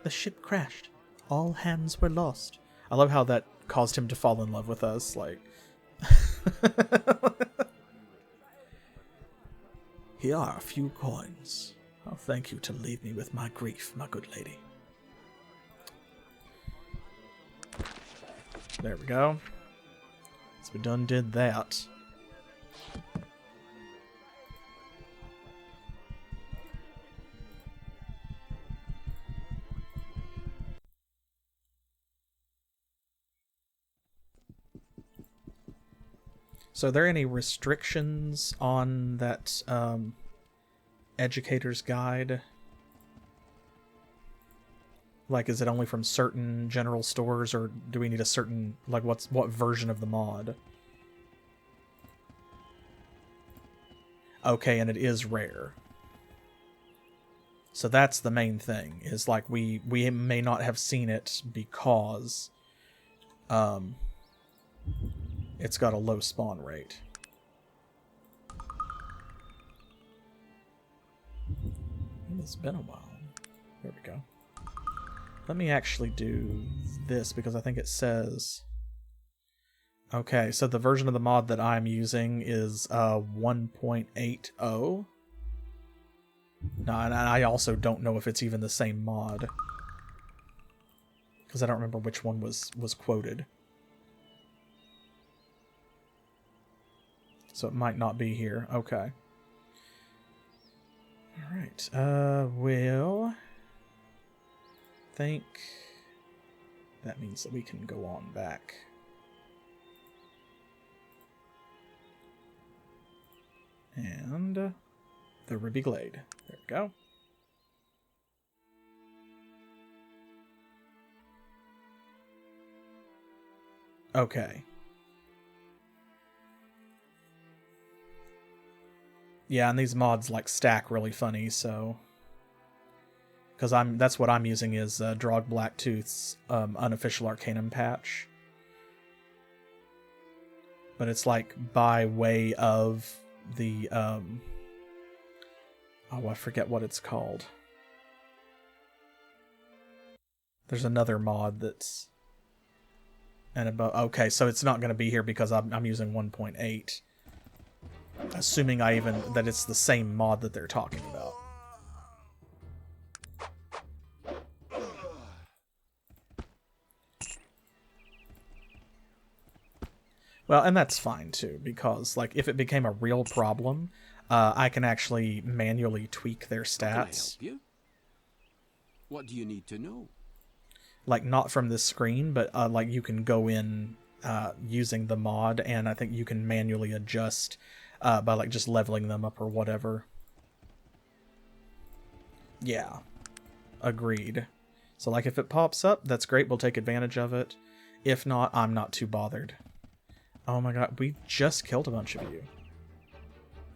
The ship crashed. All hands were lost. I love how that caused him to fall in love with us, like... Here are a few coins. I'll thank you to leave me with my grief, my good lady. There we go. So we done did that. So are there any restrictions on that educator's guide? Like, is it only from certain general stores, or do we need a certain, like, what version of the mod? Okay, and it is rare. So that's the main thing, is like we may not have seen it because it's got a low spawn rate. It's been a while. There we go. Let me actually do this because I think it says... Okay, so the version of the mod that I'm using is 1.80. No, and I also don't know if it's even the same mod, because I don't remember which one was quoted. So it might not be here. Okay. Alright, we'll... think that means that we can go on back. And the Ruby Glade. There we go. Okay. Yeah, and these mods like stack really funny, so... Because that's what I'm using is Drog Blacktooth's unofficial Arcanum patch. But it's like by way of the oh, I forget what it's called. There's another mod that's and above. Okay, so it's not going to be here because I'm using 1.8. Assuming that it's the same mod that they're talking about. Well, and that's fine too, because like if it became a real problem, I can actually manually tweak their stats. Can I help you? What do you need to know? Like not from this screen, but like you can go in using the mod, and I think you can manually adjust by like just leveling them up or whatever. Yeah, agreed. So like if it pops up, that's great. We'll take advantage of it. If not, I'm not too bothered. Oh my god, we just killed a bunch of you.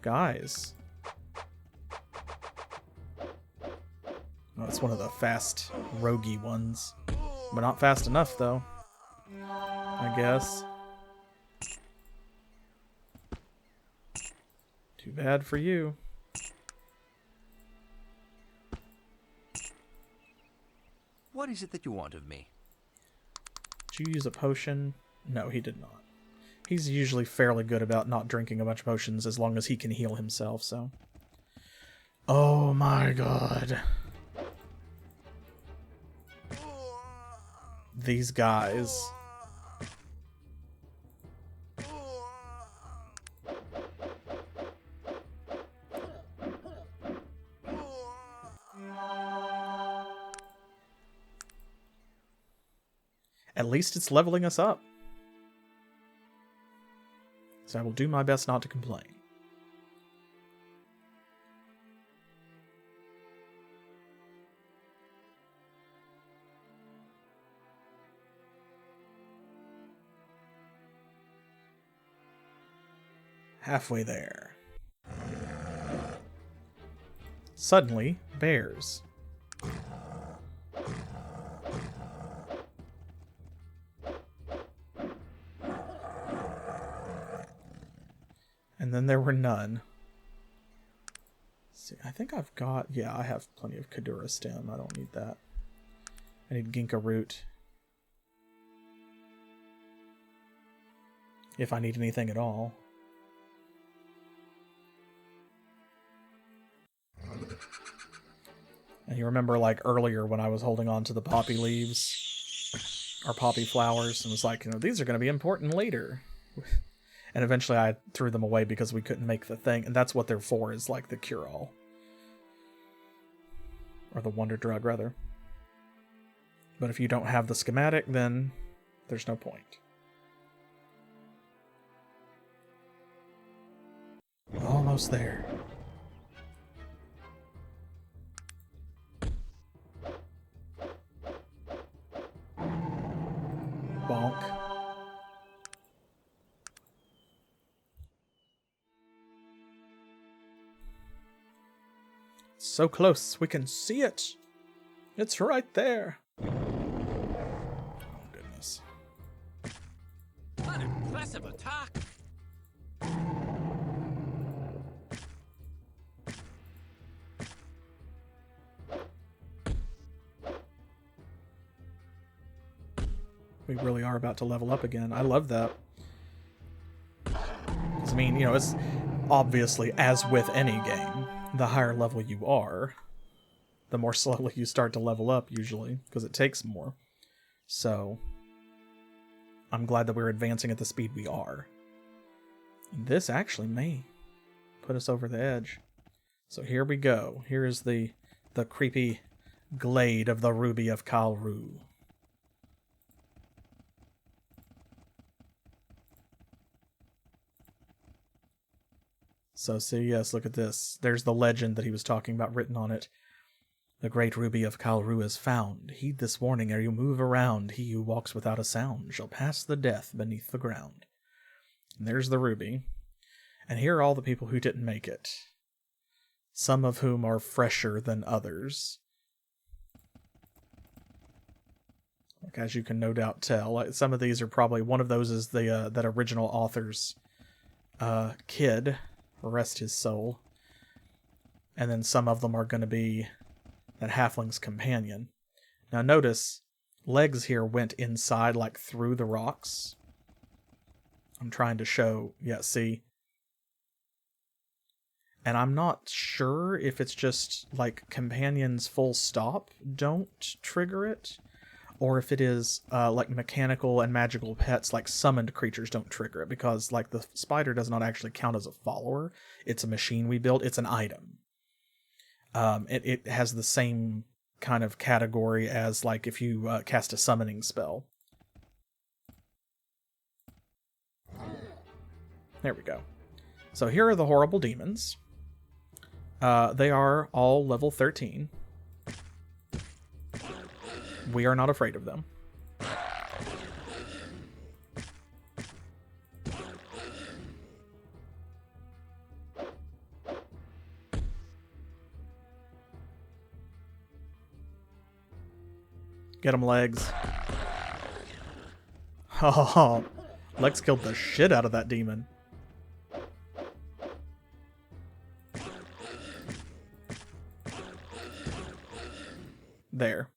Guys. Oh, it's one of the fast, roguey ones. But not fast enough, though. I guess. Too bad for you. What is it that you want of me? Did you use a potion? No, he did not. He's usually fairly good about not drinking a bunch of potions as long as he can heal himself, so... Oh my god. These guys. At least it's leveling us up. So I will do my best not to complain. Halfway there. Suddenly, bears. And then there were none. See, I think I've got... Yeah, I have plenty of Kadura stem. I don't need that. I need Ginkgo root. If I need anything at all. And you remember, like, earlier when I was holding on to the poppy leaves, or poppy flowers, and was like, you know, these are going to be important later. And eventually I threw them away because we couldn't make the thing, and that's what they're for, is like the cure-all. Or the wonder drug, rather. But if you don't have the schematic, then there's no point. Almost there. Bonk. So close, we can see it. It's right there. Oh, goodness. An impressive attack! We really are about to level up again. I love that. 'Cause, I mean, you know, it's obviously, as with any game, the higher level you are, the more slowly you start to level up, usually, because it takes more. So, I'm glad that we're advancing at the speed we are. And this actually may put us over the edge. So here we go. Here is the creepy glade of the Ruby of Kalru. So see, yes, look at this. There's the legend that he was talking about written on it. The great ruby of Kalru is found. Heed this warning ere you move around. He who walks without a sound shall pass the death beneath the ground. And there's the ruby. And here are all the people who didn't make it. Some of whom are fresher than others. Like, as you can no doubt tell. Like, some of these are probably... One of those is the that original author's kid. Rest his soul. And then some of them are going to be that halfling's companion. Now notice, Legs here went inside, like through the rocks. I'm trying to show, yeah, see? And I'm not sure if it's just like companions full stop don't trigger it, or if it is like mechanical and magical pets, like summoned creatures don't trigger it, because like the spider does not actually count as a follower. It's a machine we built. It's an item. It has the same kind of category as like if you cast a summoning spell. There we go. So here are the horrible demons. They are all level 13. We are not afraid of them. Get him, Legs. Oh, Legs killed the shit out of that demon. There.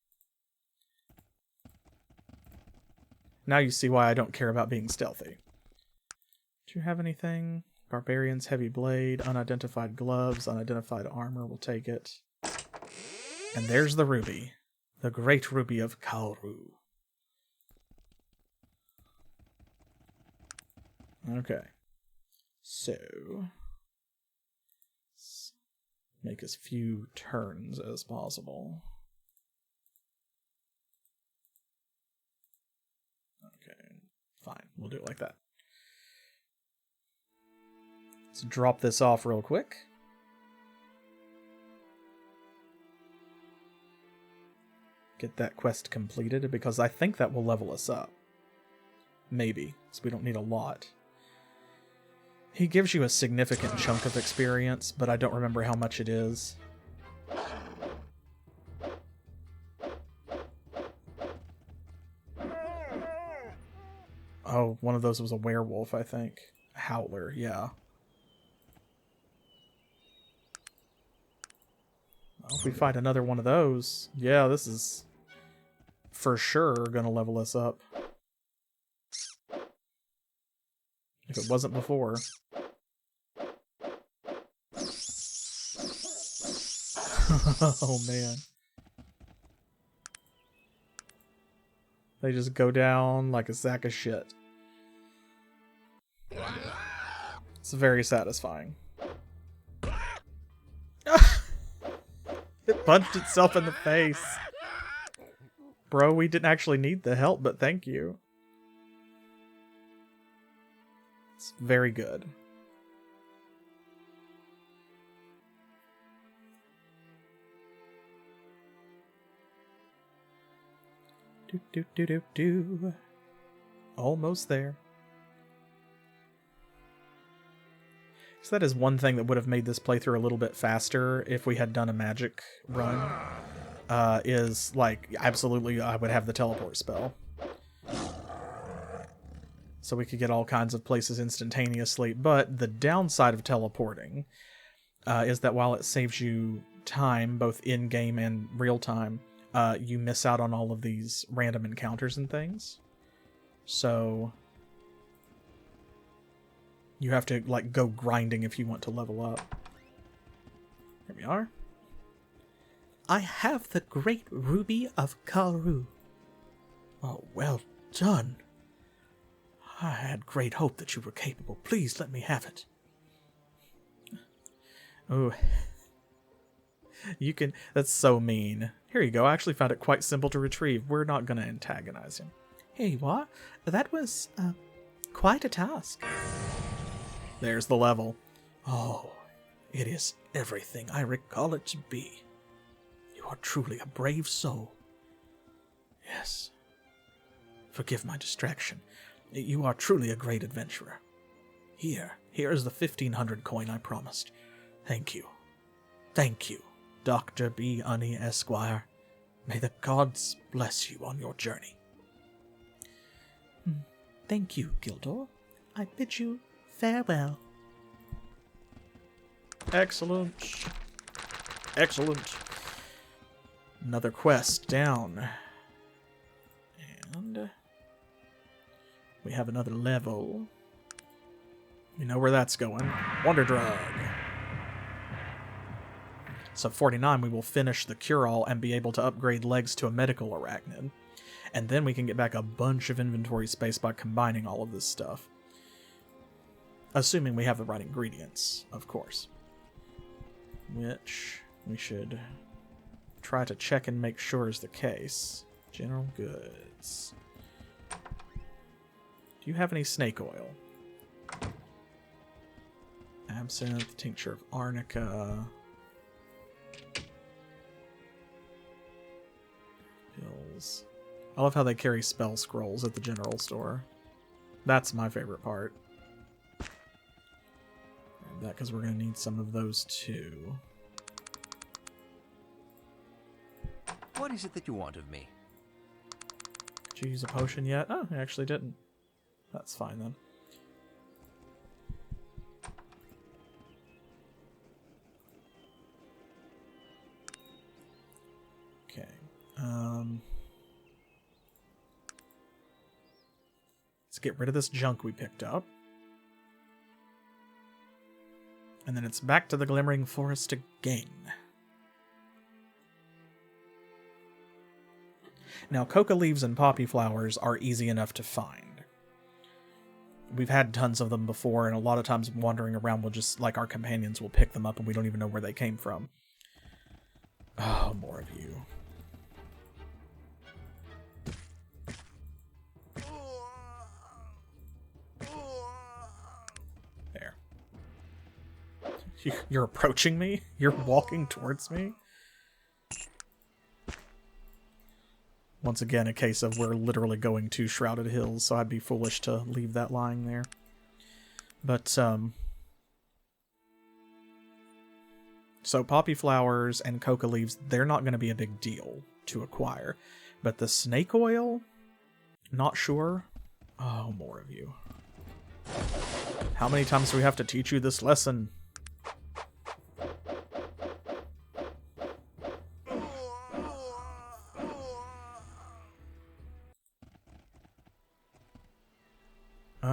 Now you see why I don't care about being stealthy. Do you have anything? Barbarian's heavy blade, unidentified gloves, unidentified armor, we'll take it. And there's the ruby. The great ruby of Kalru. Okay. So, let's make as few turns as possible. Okay, fine. We'll do it like that. Let's drop this off real quick. Get that quest completed, because I think that will level us up. Maybe, because we don't need a lot. He gives you a significant chunk of experience, but I don't remember how much it is. Oh, one of those was a werewolf, I think. Howler, yeah. If we fight another one of those, yeah, this is for sure gonna level us up. If it wasn't before. Oh man. They just go down like a sack of shit. It's very satisfying. It punched itself in the face. Bro, we didn't actually need the help, but thank you. It's very good. Do do do do do. Almost there. So that is one thing that would have made this playthrough a little bit faster if we had done a magic run. Is like, absolutely, I would have the teleport spell. So we could get all kinds of places instantaneously. But the downside of teleporting is that while it saves you time, both in-game and real-time, you miss out on all of these random encounters and things. So you have to like go grinding if you want to level up. Here we are. I have the great ruby of Karu. Oh, well done. I had great hope that you were capable. Please let me have it. Oh, you can. That's so mean. Here you go. I actually found it quite simple to retrieve. We're not going to antagonize him. Here you are. That was quite a task. There's the level. Oh, it is everything I recall it to be. You are truly a brave soul. Yes. Forgive my distraction. You are truly a great adventurer. Here is the 1500 coin I promised. Thank you. Thank you, Dr. B. Unni, Esquire. May the gods bless you on your journey. Thank you, Gildor. I bid you farewell. Excellent. Excellent. Another quest down. And we have another level. You know where that's going. Wonder Drug. So 49, we will finish the cure-all and be able to upgrade Legs to a medical arachnid. And then we can get back a bunch of inventory space by combining all of this stuff. Assuming we have the right ingredients, of course. Which we should try to check and make sure is the case. General goods. Do you have any snake oil? Absinthe, tincture of arnica. Pills. I love how they carry spell scrolls at the general store. That's my favorite part. Grab that because we're going to need some of those too. What is it that you want of me? Did you use a potion yet? Oh, I actually didn't. That's fine then. Okay. Let's get rid of this junk we picked up. And then it's back to the Glimmering Forest again. Now, coca leaves and poppy flowers are easy enough to find. We've had tons of them before, and a lot of times wandering around, we'll just, like, our companions will pick them up and we don't even know where they came from. Oh, more of you. There. You're approaching me? You're walking towards me? Once again, a case of we're literally going to Shrouded Hills, so I'd be foolish to leave that lying there. But, so poppy flowers and coca leaves, they're not going to be a big deal to acquire. But the snake oil? Not sure. Oh, more of you. How many times do we have to teach you this lesson?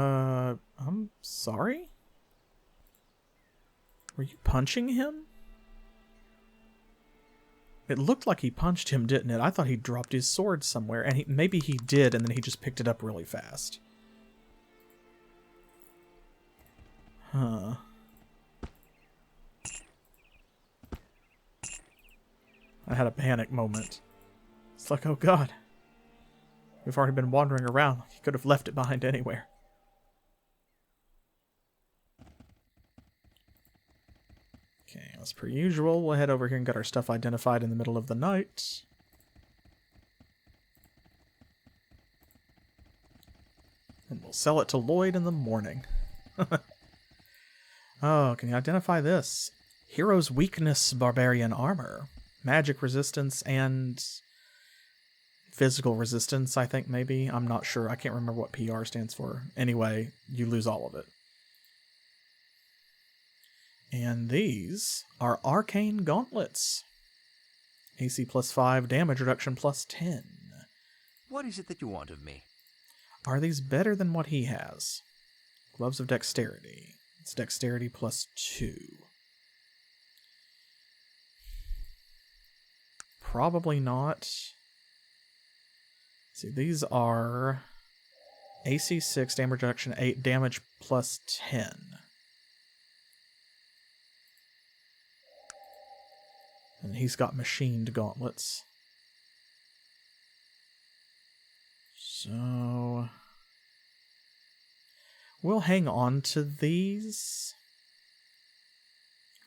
I'm sorry? Were you punching him? It looked like he punched him, didn't it? I thought he dropped his sword somewhere, and maybe he did, and then he just picked it up really fast. Huh. I had a panic moment. It's like, oh god. We've already been wandering around. He could have left it behind anywhere. Okay, as per usual, we'll head over here and get our stuff identified in the middle of the night. And we'll sell it to Lloyd in the morning. Oh, can you identify this? Hero's Weakness Barbarian Armor. Magic resistance and physical resistance, I think, maybe. I'm not sure. I can't remember what PR stands for. Anyway, you lose all of it. And these are Arcane Gauntlets. AC plus 5, damage reduction plus 10. What is it that you want of me? Are these better than what he has? Gloves of Dexterity. It's Dexterity plus 2. Probably not. See, these are AC 6, damage reduction 8, damage plus 10. And he's got machined gauntlets. So we'll hang on to these.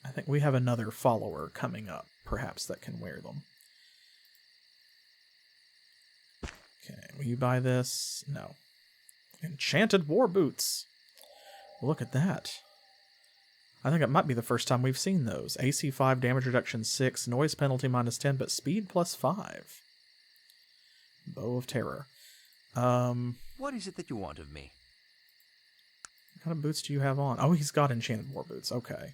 I think we have another follower coming up, perhaps, that can wear them. Okay, will you buy this? No. Enchanted war boots. Look at that. I think it might be the first time we've seen those. AC 5, damage reduction 6, noise penalty minus 10, but speed plus 5. Bow of Terror. What is it that you want of me? What kind of boots do you have on? Oh, he's got enchanted war boots. Okay.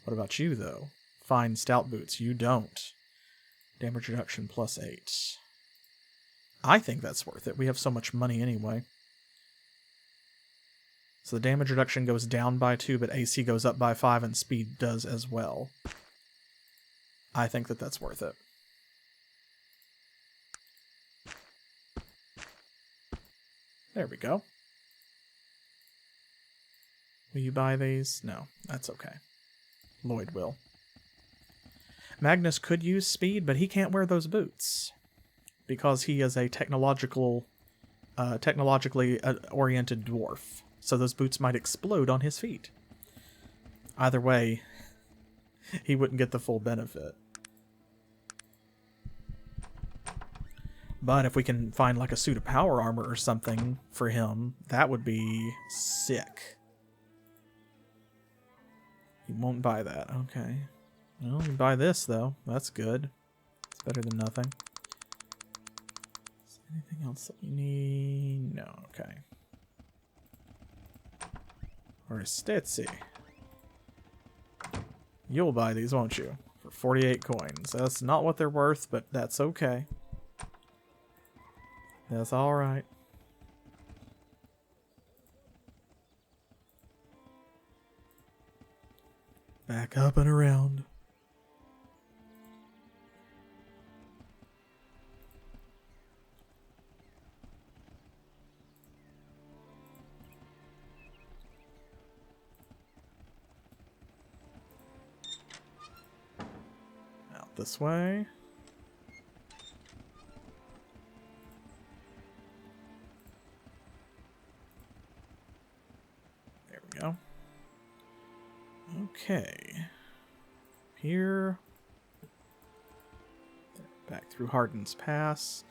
What about you, though? Fine stout boots. You don't. Damage reduction plus 8. I think that's worth it. We have so much money anyway. So the damage reduction goes down by 2, but AC goes up by 5, and speed does as well. I think that that's worth it. There we go. Will you buy these? No, that's okay. Lloyd will. Magnus could use speed, but he can't wear those boots because he is a technologically oriented dwarf. So those boots might explode on his feet. Either way, he wouldn't get the full benefit. But if we can find like a suit of power armor or something for him, that would be sick. You won't buy that. Okay. Well, you buy this, though. That's good. It's better than nothing. Is there anything else that you need? No. Okay. Or Stitzy. You'll buy these, won't you? For 48 coins. That's not what they're worth, but that's okay. That's alright. Back up and around. Out this way. There we go. Okay. Here. Back through Hardin's Pass.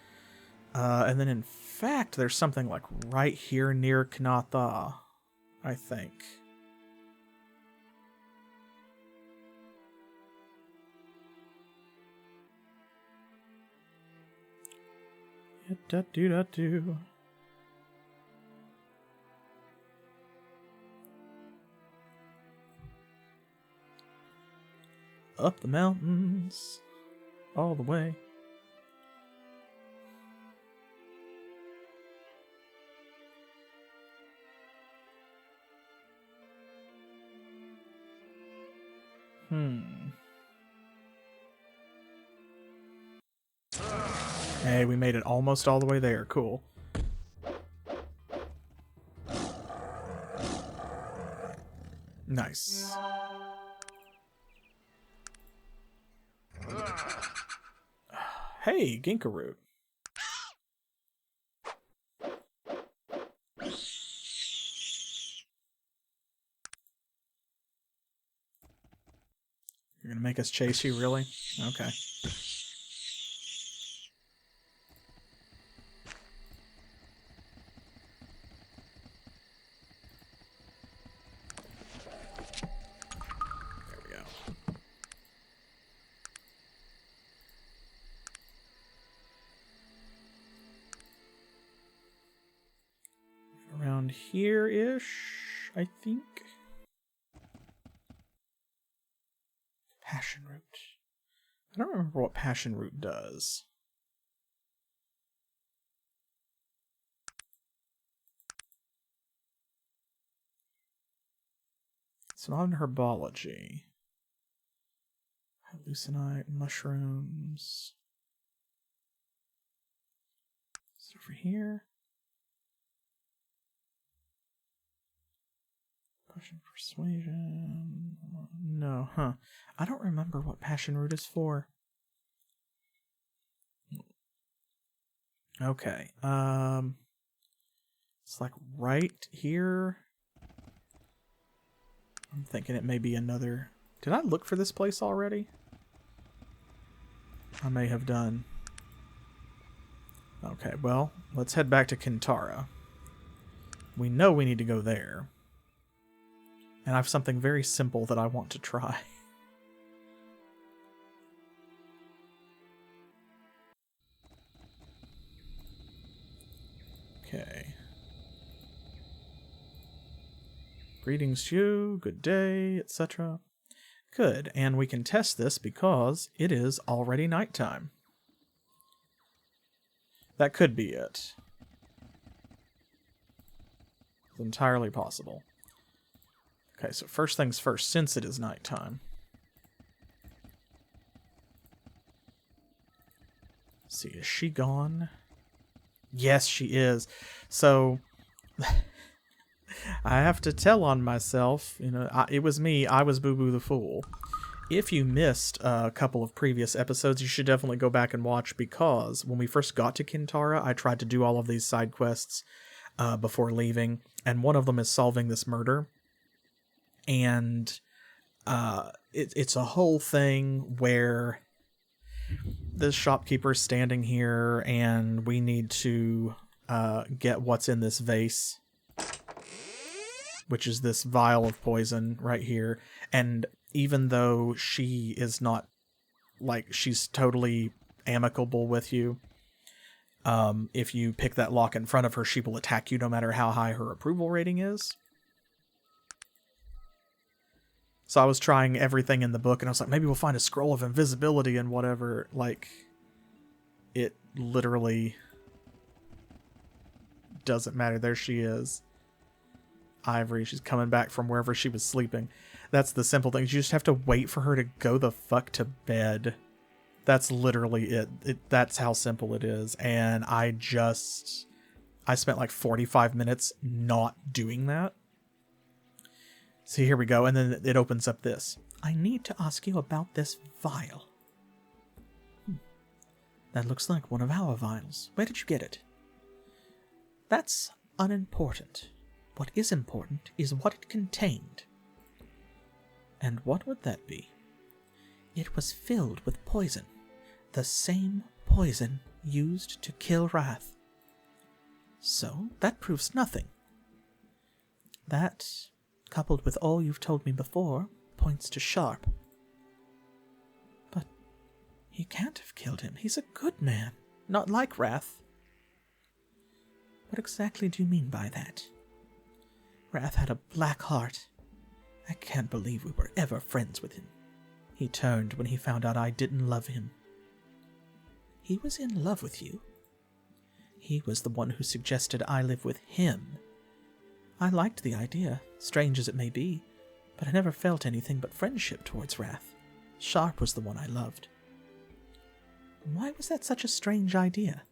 And then in fact, there's something like right here near Knatha, I think. Da-do-da-do. Up the mountains, all the way. Hey, we made it almost all the way there. Cool. Nice. Hey, Ginkaroot. You're gonna make us chase you, really? Okay. There we go. Around here-ish, I think. Passion root. I don't remember what passion root does. It's not in herbology. Hallucinite, mushrooms. Is it over here? Potion of persuasion. No, huh. I don't remember what passion root is for. Okay. It's like right here. I'm thinking it may be another... Did I look for this place already? I may have done. Okay, well, let's head back to Kintara. We know we need to go there. And I have something very simple that I want to try. Okay. Greetings to you, good day, etc. Good, and we can test this because it is already nighttime. That could be it. It's entirely possible. Okay, so first things first, since it is nighttime. Let's see, is she gone? Yes, she is. So, I have to tell on myself, you know, it was me, I was Boo Boo the Fool. If you missed a couple of previous episodes, you should definitely go back and watch, because when we first got to Kintara, I tried to do all of these side quests before leaving, and one of them is solving this murder. And it's a whole thing where the shopkeeper's standing here, and we need to get what's in this vase, which is this vial of poison right here. And even though she is not, like, she's totally amicable with you, if you pick that lock in front of her, she will attack you no matter how high her approval rating is. So I was trying everything in the book, and I was like, maybe we'll find a scroll of invisibility and whatever. Like, it literally doesn't matter. There she is. Ivory, she's coming back from wherever she was sleeping. That's the simple thing. You just have to wait for her to go the fuck to bed. That's literally it. That's how simple it is. And I spent like 45 minutes not doing that. See, here we go, and then it opens up this. I need to ask you about this vial. That looks like one of our vials. Where did you get it? That's unimportant. What is important is what it contained. And what would that be? It was filled with poison. The same poison used to kill Wrath. So, that proves nothing. That, coupled with all you've told me before, points to Sharp. But he can't have killed him. He's a good man, not like Wrath. What exactly do you mean by that? Wrath had a black heart. I can't believe we were ever friends with him. He turned when he found out I didn't love him. He was in love with you. He was the one who suggested I live with him. I liked the idea, strange as it may be, but I never felt anything but friendship towards Wrath. Sharp was the one I loved. Why was that such a strange idea?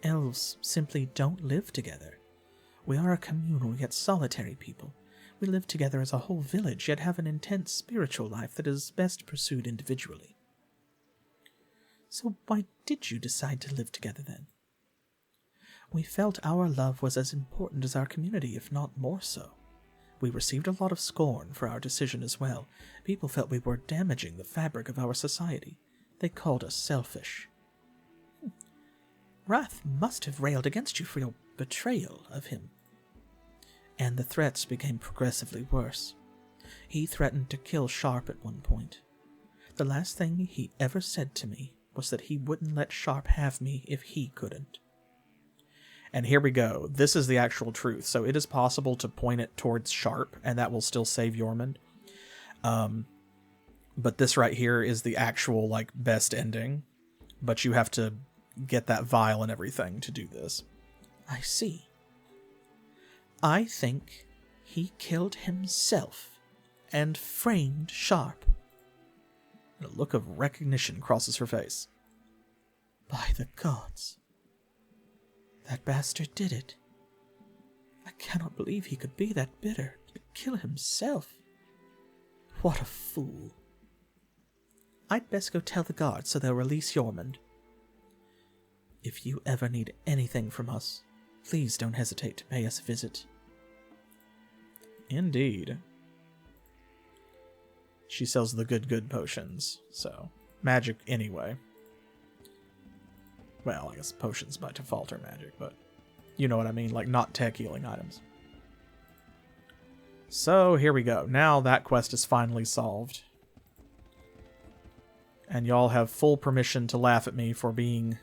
Elves simply don't live together. We are a communal yet solitary people. We live together as a whole village, yet have an intense spiritual life that is best pursued individually. So why did you decide to live together then? We felt our love was as important as our community, if not more so. We received a lot of scorn for our decision as well. People felt we were damaging the fabric of our society. They called us selfish. Wrath must have railed against you for your betrayal of him. And the threats became progressively worse. He threatened to kill Sharp at one point. The last thing he ever said to me was that he wouldn't let Sharp have me if he couldn't. And here we go. This is the actual truth. So it is possible to point it towards Sharp, and that will still save Yormund. But this right here is the actual, like, best ending. But you have to get that vial and everything to do this. I see. I think he killed himself and framed Sharp. A look of recognition crosses her face. By the gods. That bastard did it. I cannot believe he could be that bitter to kill himself. What a fool. I'd best go tell the guards so they'll release Yormund. If you ever need anything from us, please don't hesitate to pay us a visit. Indeed. She sells the good potions, so magic anyway. Well, I guess potions by default are magic, but you know what I mean, like not tech healing items. So here we go. Now that quest is finally solved. And y'all have full permission to laugh at me for being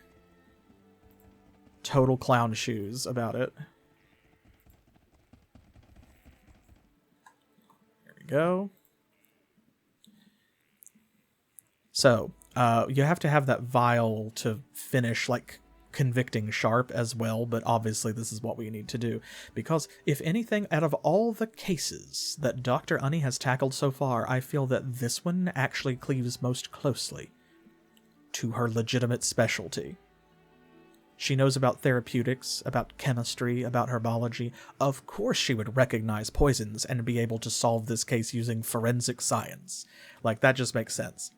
total clown shoes about it. There we go. So, you have to have that vial to finish, like, convicting Sharp as well, but obviously this is what we need to do. Because, if anything, out of all the cases that Dr. Unni has tackled so far, I feel that this one actually cleaves most closely to her legitimate specialty. She knows about therapeutics, about chemistry, about herbology. Of course she would recognize poisons and be able to solve this case using forensic science. Like, that just makes sense.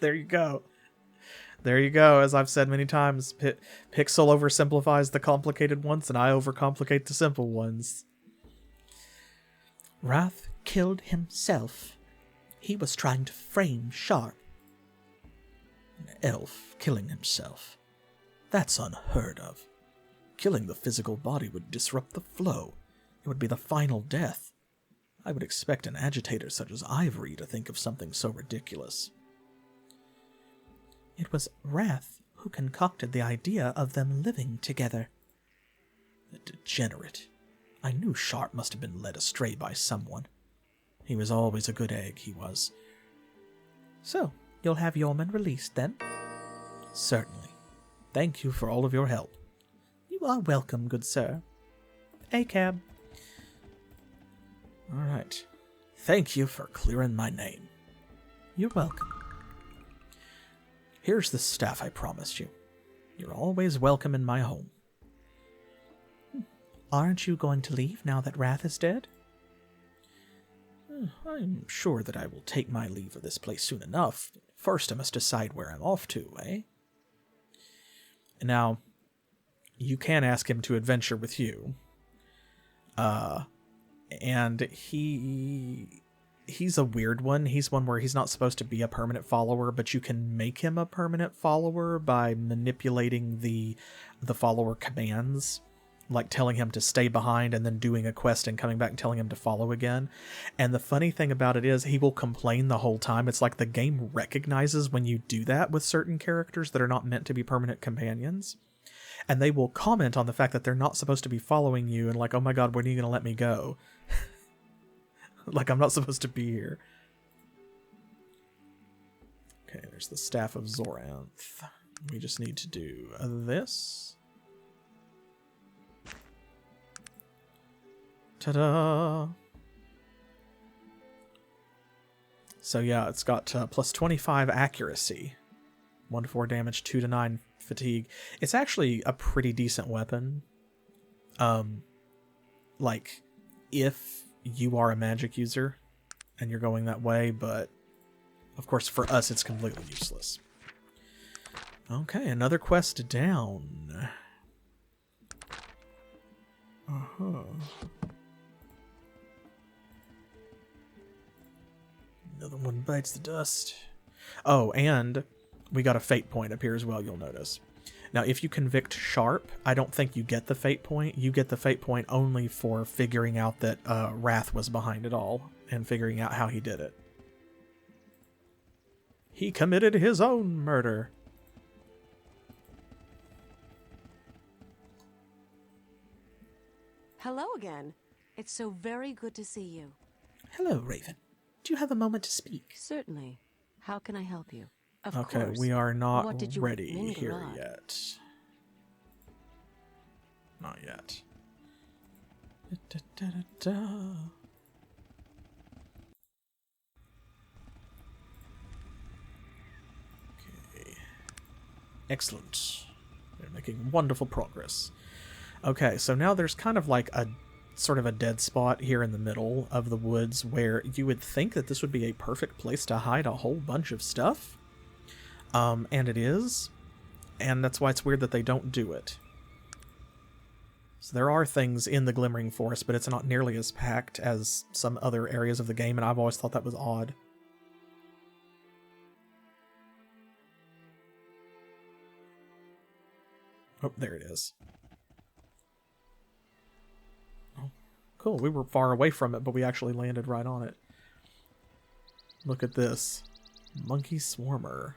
There you go. There you go. As I've said many times, Pixel oversimplifies the complicated ones, and I overcomplicate the simple ones. Wrath killed himself. He was trying to frame Sharp. An elf killing himself. That's unheard of. Killing the physical body would disrupt the flow. It would be the final death. I would expect an agitator such as Ivory to think of something so ridiculous. It was Wrath who concocted the idea of them living together. The degenerate. I knew Sharp must have been led astray by someone. He was always a good egg, he was. So, you'll have Yormund released then? Certainly. Thank you for all of your help. You are welcome, good sir. A cab. All right. Thank you for clearing my name. You're welcome. Here's the staff I promised you. You're always welcome in my home. Aren't you going to leave now that Wrath is dead? I'm sure that I will take my leave of this place soon enough. First, I must decide where I'm off to, eh? Now, you can ask him to adventure with you. And he's a weird one. He's one where he's not supposed to be a permanent follower, but you can make him a permanent follower by manipulating the follower commands, like telling him to stay behind and then doing a quest and coming back and telling him to follow again. And the funny thing about it is he will complain the whole time. It's like the game recognizes when you do that with certain characters that are not meant to be permanent companions. And they will comment on the fact that they're not supposed to be following you and like, oh my god, when are you going to let me go? Like, I'm not supposed to be here. Okay, there's the Staff of Zoranth. We just need to do this. Ta-da! So yeah, it's got plus 25 accuracy, 1 to 4 damage, 2 to 9 fatigue. It's actually a pretty decent weapon. Like, if you are a magic user and you're going that way, but of course for us it's completely useless. Okay, another quest down. Another one bites the dust. Oh, and we got a fate point up here as well, you'll notice. Now, if you convict Sharp, I don't think you get the fate point. You get the fate point only for figuring out that Wrath was behind it all and figuring out how he did it. He committed his own murder. Hello again. It's so very good to see you. Hello, Raven. Do you have a moment to speak? Certainly. How can I help you? Of Okay, course. we are not What did you ready bring to here rod? yet. Not yet. Da-da-da-da-da. Okay. Excellent. We're making wonderful progress. Okay, so now there's kind of like a sort of a dead spot here in the middle of the woods where you would think that this would be a perfect place to hide a whole bunch of stuff. And it is. And that's why it's weird that they don't do it. So there are things in the Glimmering Forest, but it's not nearly as packed as some other areas of the game, and I've always thought that was odd. Oh, there it is. Oh, cool. We were far away from it, but we actually landed right on it. Look at this. Monkey Swarmer.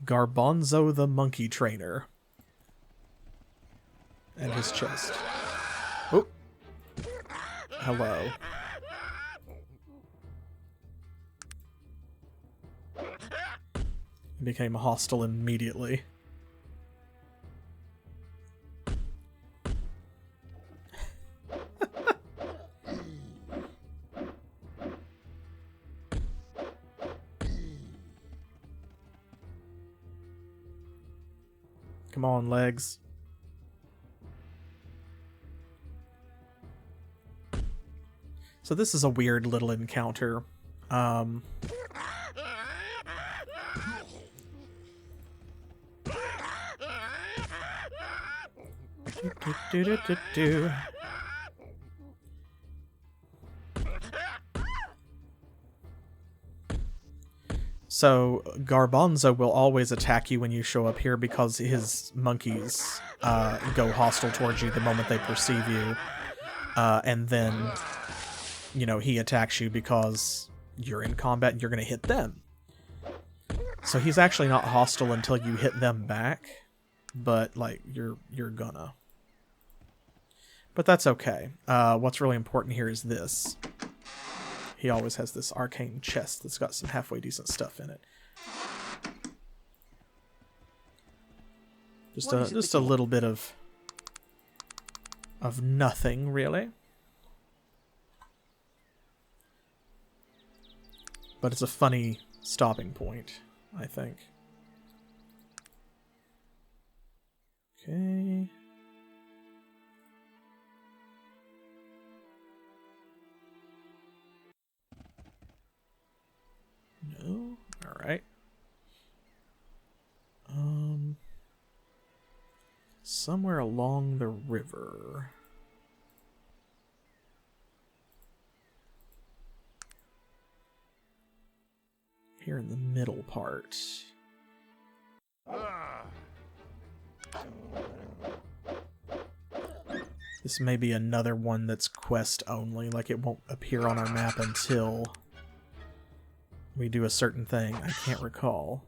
Garbanzo the Monkey Trainer. And his chest. Oh. Hello. Became hostile immediately. Come on, Legs. So this is a weird little encounter. So Garbanzo will always attack you when you show up here because his monkeys go hostile towards you the moment they perceive you. And then, you know, he attacks you because you're in combat and you're going to hit them. So he's actually not hostile until you hit them back, but like you're gonna. But that's okay. What's really important here is this. He always has this arcane chest that's got some halfway decent stuff in it. Just a little bit of nothing, really. But it's a funny stopping point, I think. Okay. No? Alright. Somewhere along the river. Here in the middle part. This may be another one that's quest only, like it won't appear on our map until we do a certain thing. I can't recall.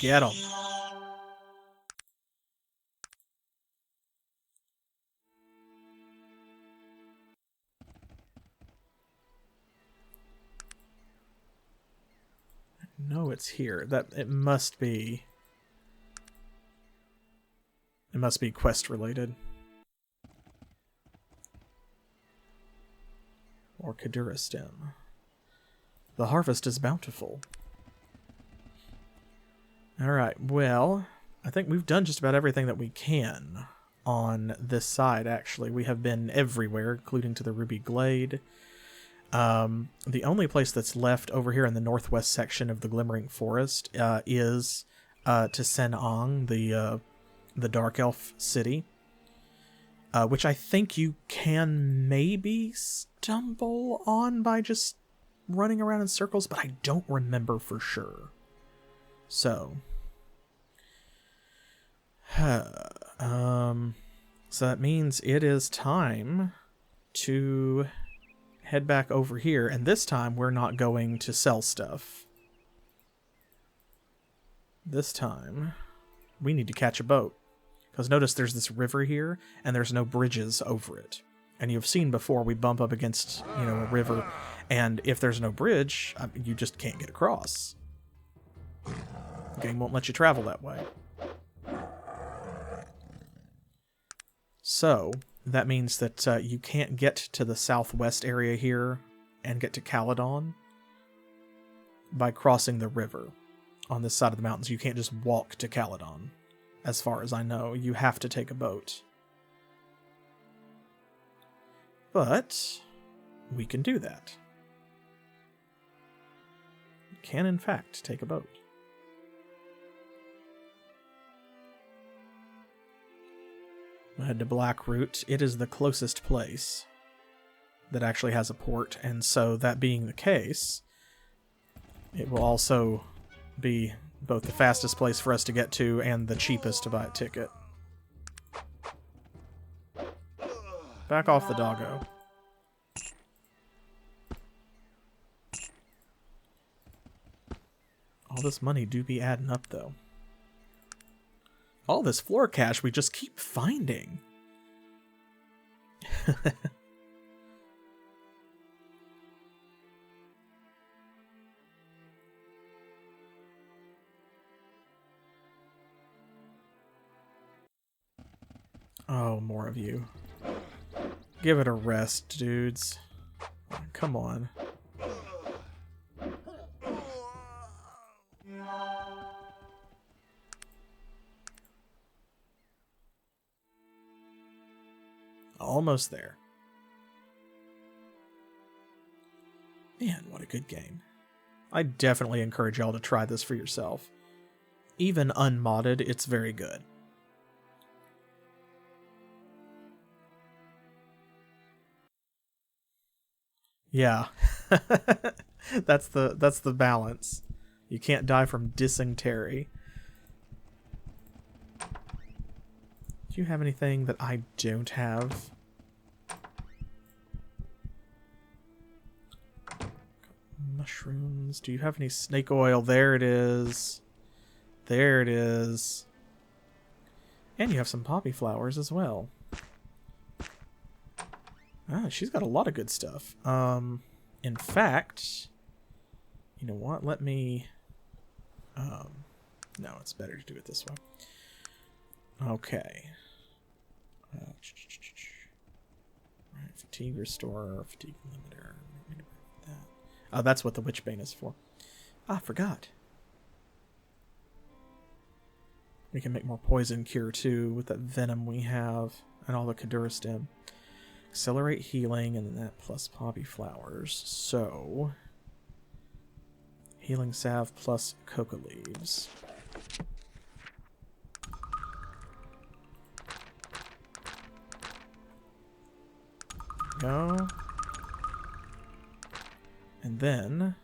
Get 'em. No, it's here. It must be quest related. Or Kadura stem. The harvest is bountiful. Alright, well, I think we've done just about everything that we can on this side, actually. We have been everywhere, including to the Ruby Glade. The only place that's left over here in the northwest section of the Glimmering Forest is to Sen'ang, the Dark Elf city, which I think you can maybe stumble on by just running around in circles, but I don't remember for sure. So, so that means it is time to head back over here, and this time we're not going to sell stuff. This time we need to catch a boat, because notice there's this river here and there's no bridges over it. And you've seen before we bump up against, you know, a river, and if there's no bridge, you just can't get across. The game won't let you travel that way. So that means that you can't get to the southwest area here and get to Caladon by crossing the river on this side of the mountains. You can't just walk to Caladon, as far as I know. You have to take a boat. But we can do that. We can, in fact, take a boat. We'll head to Blackroot. It is the closest place that actually has a port, and so that being the case, it will also be both the fastest place for us to get to and the cheapest to buy a ticket. Back off the doggo. All this money do be adding up, though. All this floor cash we just keep finding. Oh, more of you. Give it a rest, dudes. Come on. Almost there. Man, what a good game. I definitely encourage y'all to try this for yourself. Even unmodded, it's very good. Yeah. That's the balance. You can't die from dysentery. Do you have anything that I don't have? Mushrooms. Do you have any snake oil? There it is. There it is. And you have some poppy flowers as well. Ah, she's got a lot of good stuff. In fact, you know what? Let me... no, it's better to do it this way. Okay. Right, fatigue restorer, fatigue limiter. That. Oh, that's what the Witchbane is for. Ah, I forgot. We can make more poison cure too with that venom we have and all the Kadura stem. Accelerate healing and then that plus poppy flowers. So healing salve plus coca leaves. Go. And then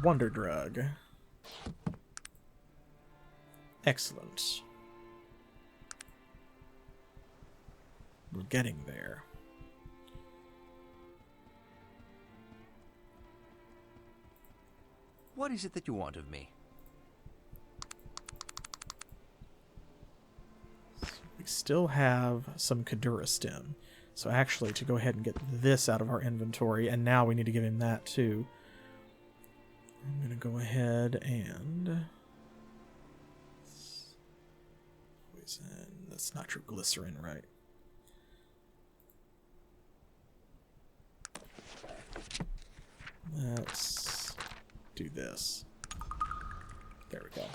Wonder Drug. Excellent. We're getting there. What is it that you want of me? We still have some Kadura stem. So actually, to go ahead and get this out of our inventory, and now we need to give him that too. I'm going to go ahead and... Poison. That's nitroglycerin, right? Let's do this. There we go.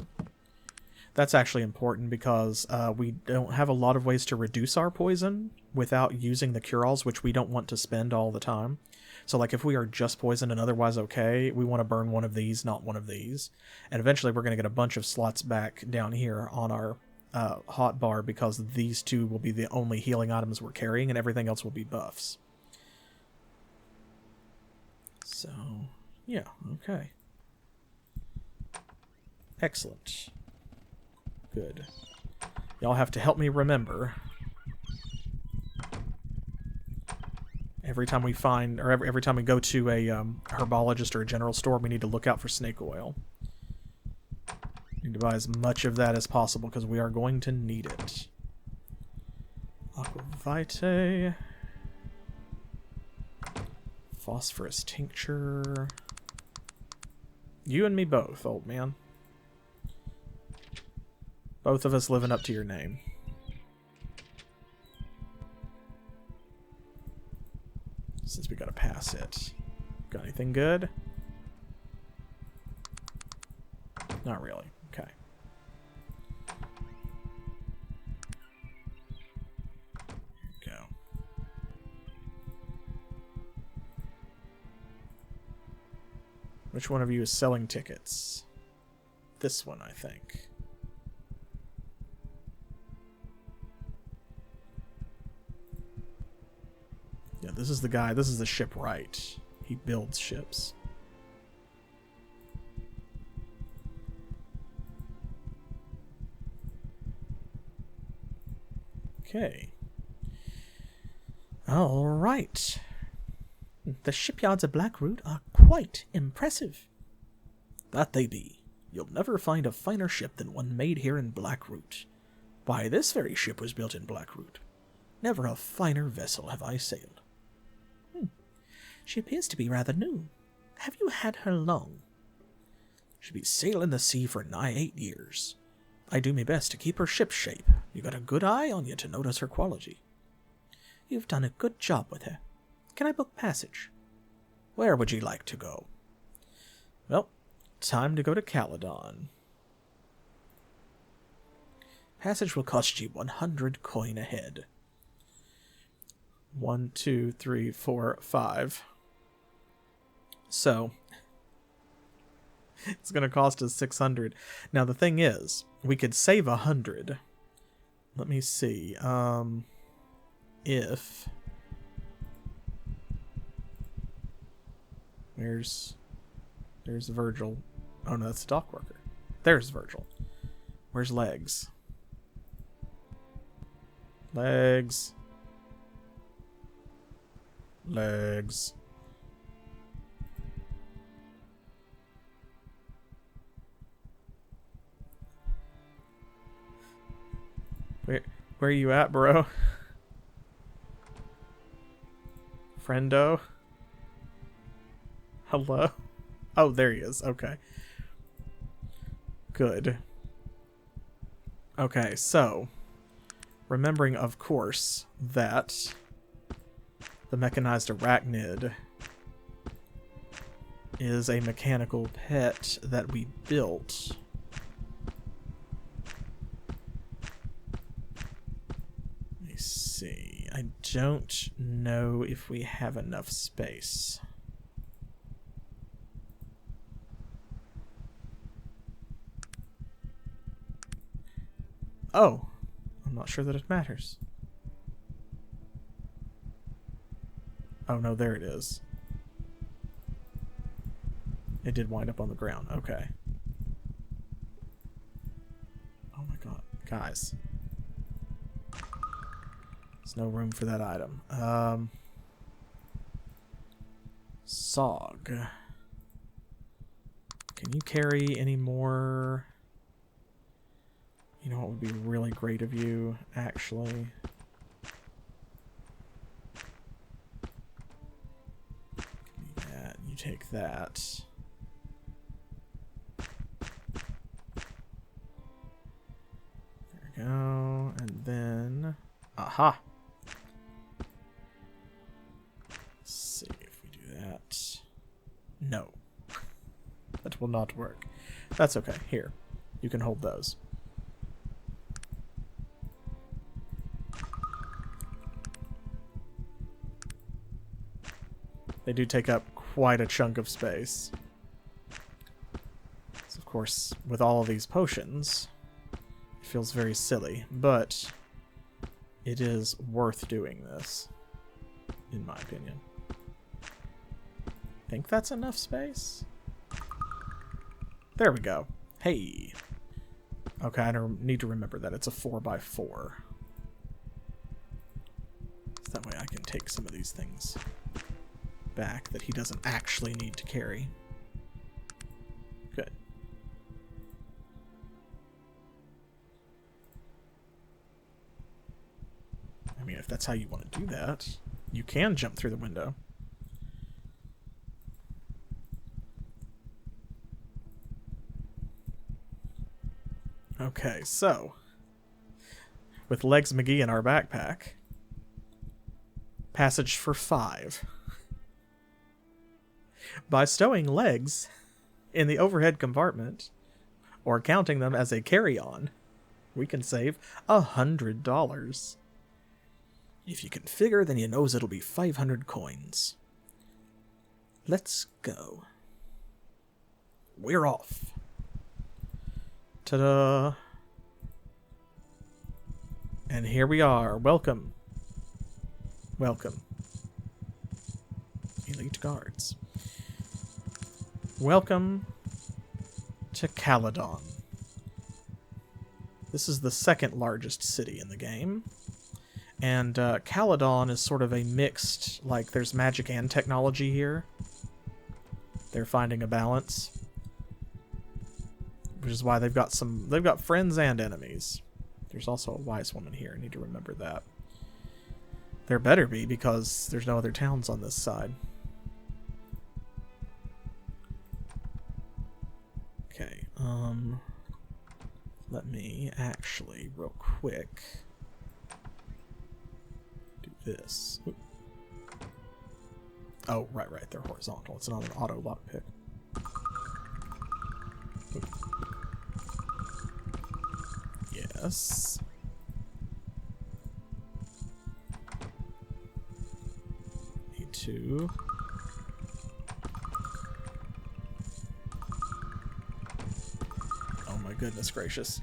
That's actually important because we don't have a lot of ways to reduce our poison without using the cure-alls, which we don't want to spend all the time. So like if we are just poisoned and otherwise okay, we want to burn one of these, not one of these. And eventually we're going to get a bunch of slots back down here on our hot bar because these two will be the only healing items we're carrying and everything else will be buffs. So, yeah, okay. Excellent. Good. Y'all have to help me remember. Every time we find, or every time we go to a herbologist or a general store, we need to look out for snake oil. Need to buy as much of that as possible because we are going to need it. Aqua Vitae. Phosphorus tincture. You and me both, old man. Both of us living up to your name. Since we gotta pass it. Got anything good? Not really. Okay. Here we go. Which one of you is selling tickets? This one, I think. Yeah, this is the guy. This is the shipwright. He builds ships. Okay. All right. The shipyards of Blackroot are quite impressive. That they be. You'll never find a finer ship than one made here in Blackroot. Why, this very ship was built in Blackroot. Never a finer vessel have I sailed. She appears to be rather new. Have you had her long? She'll be sailing the sea for nigh 8 years. I do my best to keep her ship shape. You got a good eye on you to notice her quality. You've done a good job with her. Can I book passage? Where would you like to go? Well, time to go to Caladon. Passage will cost you 100 coin a head. 1, 2, 3, 4, 5. So, it's going to cost us 600. Now, the thing is, we could save 100. Let me see. If... There's Virgil. Oh, no, that's a dock worker. There's Virgil. Where's Legs? Legs. Legs. Where are you at, bro? Friendo? Hello? Oh, there he is. Okay. Good. Okay, so... Remembering, of course, that the mechanized arachnid is a mechanical pet that we built. Let me see. I don't know if we have enough space. Oh, I'm not sure that it matters. Oh no, there it is. It did wind up on the ground. Okay. Oh my god. Guys. There's no room for that item. Sog. Can you carry any more? You know what would be really great of you, actually? Give me that. You take that. Aha. Let's see if we do that. No. That will not work. That's okay. Here. You can hold those. They do take up quite a chunk of space. So of course, with all of these potions, it feels very silly, but it is worth doing this, in my opinion. Think that's enough space? There we go. Hey! Okay, I need to remember that it's a 4x4. So that way I can take some of these things back that he doesn't actually need to carry. Good. I mean, if that's how you want to do that, you can jump through the window. Okay, so with Legs McGee in our backpack, passage for 5. By stowing Legs in the overhead compartment, or counting them as a carry-on, we can save $100. If you can figure, then you knows it'll be 500 coins. Let's go. We're off. Ta-da! And here we are. Welcome. Welcome. Elite guards. Welcome to Caladon. This is the second largest city in the game. And Caladon is sort of a mixed, like, there's magic and technology here. They're finding a balance. Which is why they've got friends and enemies. There's also a wise woman here. I need to remember that. There better be, because there's no other towns on this side. Okay, let me actually, real quick, do this. Oop. Oh, right, they're horizontal. It's not an auto lockpick. Yes. Need to. Oh my goodness gracious.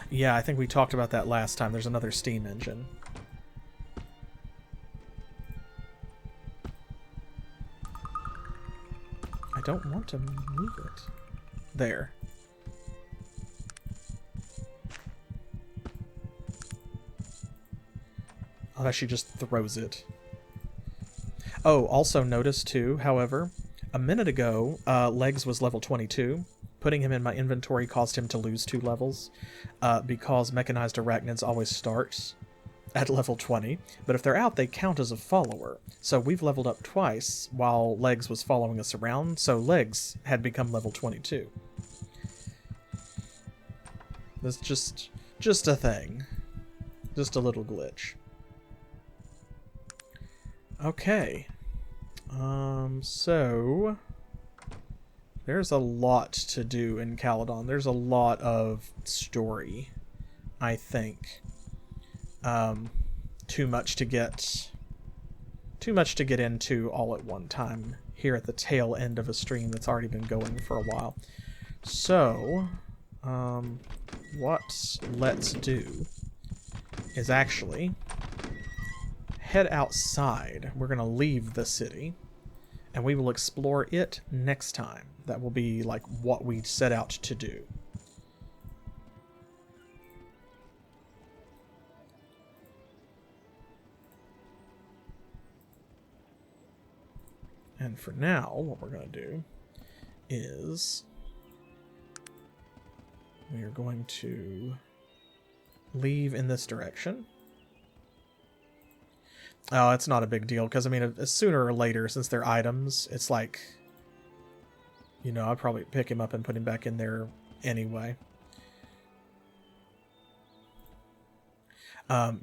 Yeah, I think we talked about that last time. There's another steam engine. I don't want to move it. There. Oh, she just throws it. Oh, also notice too, however, a minute ago, Legs was level 22. Putting him in my inventory caused him to lose 2 levels, because mechanized arachnids always start at level 20, but if they're out, they count as a follower. So we've leveled up twice while Legs was following us around, so Legs had become level 22. That's just a thing. Just a little glitch. Okay. So there's a lot to do in Caladon. There's a lot of story, I think. Too much to get into all at one time here at the tail end of a stream that's already been going for a while. So, what let's do is actually head outside. We're going to leave the city, and we will explore it next time. That will be like what we set out to do. And for now, what we're going to do is we are going to leave in this direction. Oh, it's not a big deal, because, I mean, sooner or later, since they're items, it's like, you know, I'd probably pick him up and put him back in there anyway.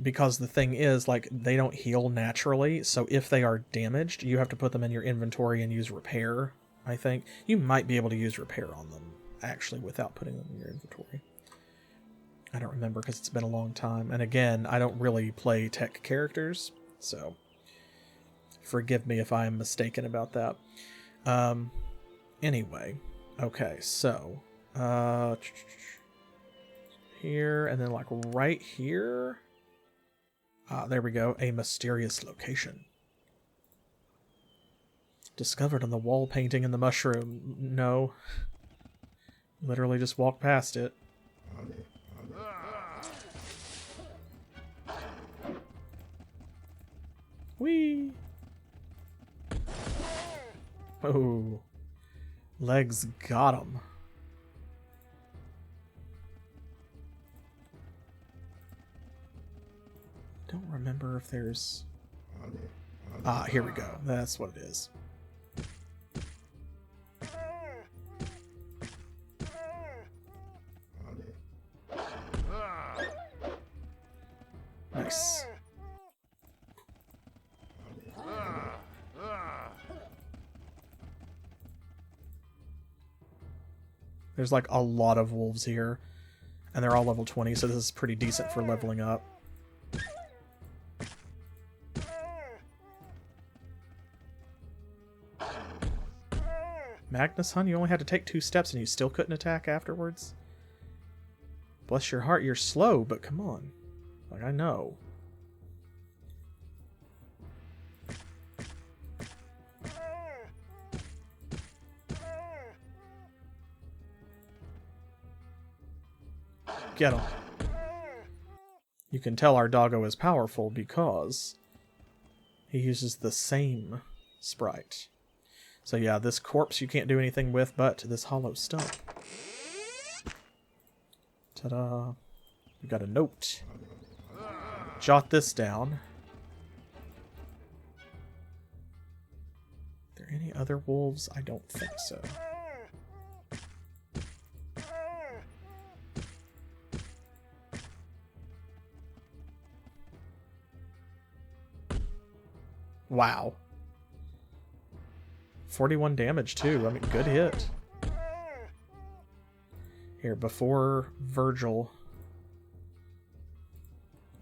Because the thing is, like, they don't heal naturally, so if they are damaged, you have to put them in your inventory and use repair, I think. You might be able to use repair on them, actually, without putting them in your inventory. I don't remember because it's been a long time. And again, I don't really play tech characters, so forgive me if I am mistaken about that. Anyway, okay, so here, and then like right here. There we go. A mysterious location. Discovered on the wall painting in the mushroom. No. Literally just walk past it. Whee! Oh. Legs got him. Don't remember if there's... here we go. That's what it is. Nice. There's like a lot of wolves here, and they're all level 20, so this is pretty decent for leveling up. Magnus, hun, you only had to take 2 steps and you still couldn't attack afterwards? Bless your heart, you're slow, but come on. Like, I know. Get him. You can tell our doggo is powerful because he uses the same sprite. So yeah, this corpse you can't do anything with, but this hollow stump. Ta-da. We got a note. Jot this down. Are there any other wolves? I don't think so. Wow. 41 damage too. I mean, good hit. Here, before Virgil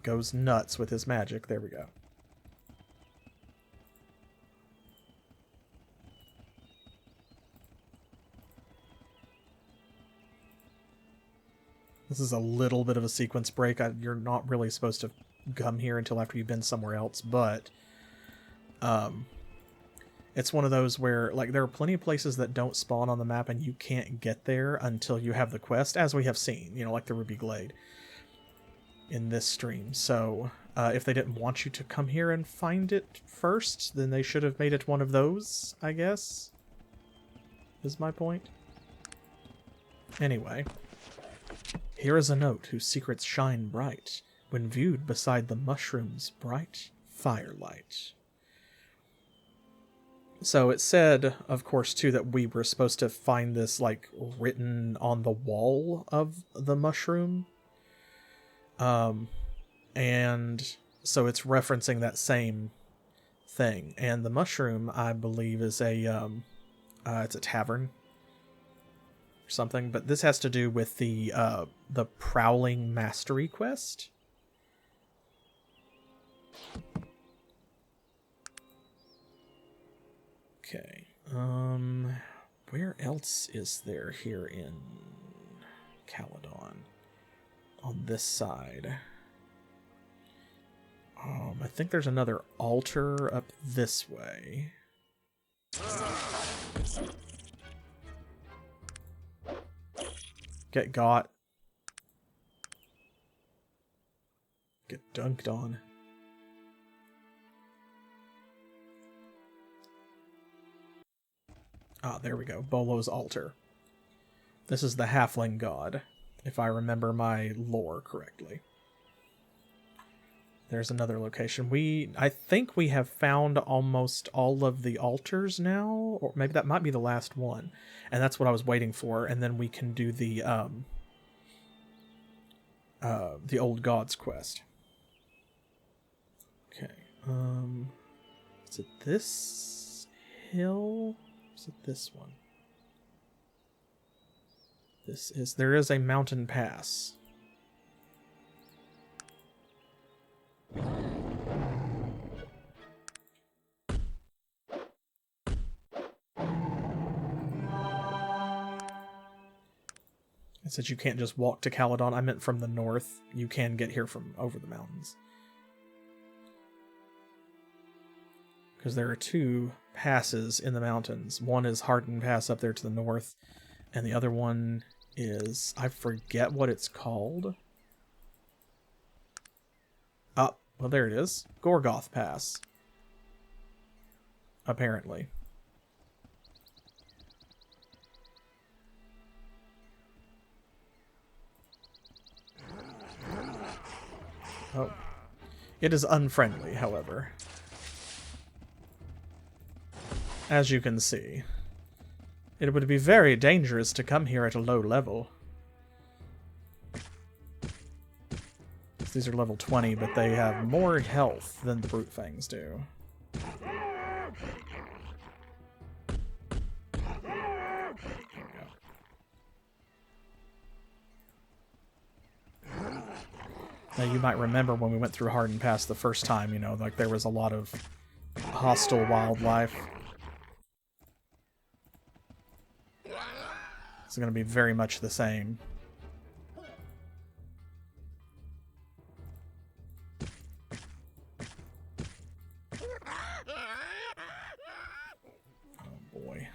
goes nuts with his magic, there we go. This is a little bit of a sequence break. You're not really supposed to come here until after you've been somewhere else, but it's one of those where, like, there are plenty of places that don't spawn on the map and you can't get there until you have the quest, as we have seen, you know, like the Ruby Glade in this stream. So, if they didn't want you to come here and find it first, then they should have made it one of those, I guess, is my point. Anyway, here is a note whose secrets shine bright when viewed beside the mushroom's bright firelight. So it said, of course, too, that we were supposed to find this, like, written on the wall of the mushroom. And so it's referencing that same thing. And the mushroom, I believe, is a, it's a tavern or something. But this has to do with the Prowling Mastery quest. Okay, where else is there here in Caladon? On this side. I think there's another altar up this way. Get got. Get dunked on. Ah, there we go. Bolo's altar. This is the halfling god, if I remember my lore correctly. There's another location. I think we have found almost all of the altars now, or maybe that might be the last one. And that's what I was waiting for, and then we can do the Old Gods quest. Is it this hill? Is it this one? There is a mountain pass. It said you can't just walk to Caladon. I meant from the north. You can get here from over the mountains. Because there are two passes in the mountains. One is Harden Pass up there to the north, and the other one is... I forget what it's called. Oh, well there it is. Gorgoth Pass. Apparently. Oh. It is unfriendly, however. As you can see. It would be very dangerous to come here at a low level. These are level 20, but they have more health than the Brute Fangs do. Now, you might remember when we went through Harden Pass the first time, you know, like there was a lot of hostile wildlife. It's going to be very much the same. Oh boy.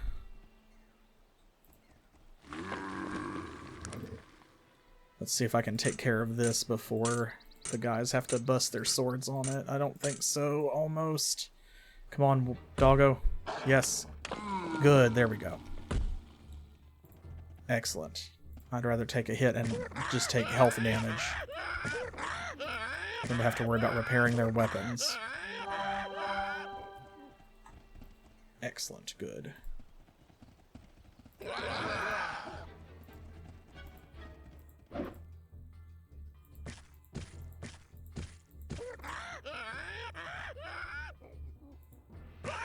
Let's see if I can take care of this before the guys have to bust their swords on it. I don't think so. Almost. Come on, doggo. Yes. Good. There we go. Excellent. I'd rather take a hit and just take health damage than to have to worry about repairing their weapons. Excellent. Good.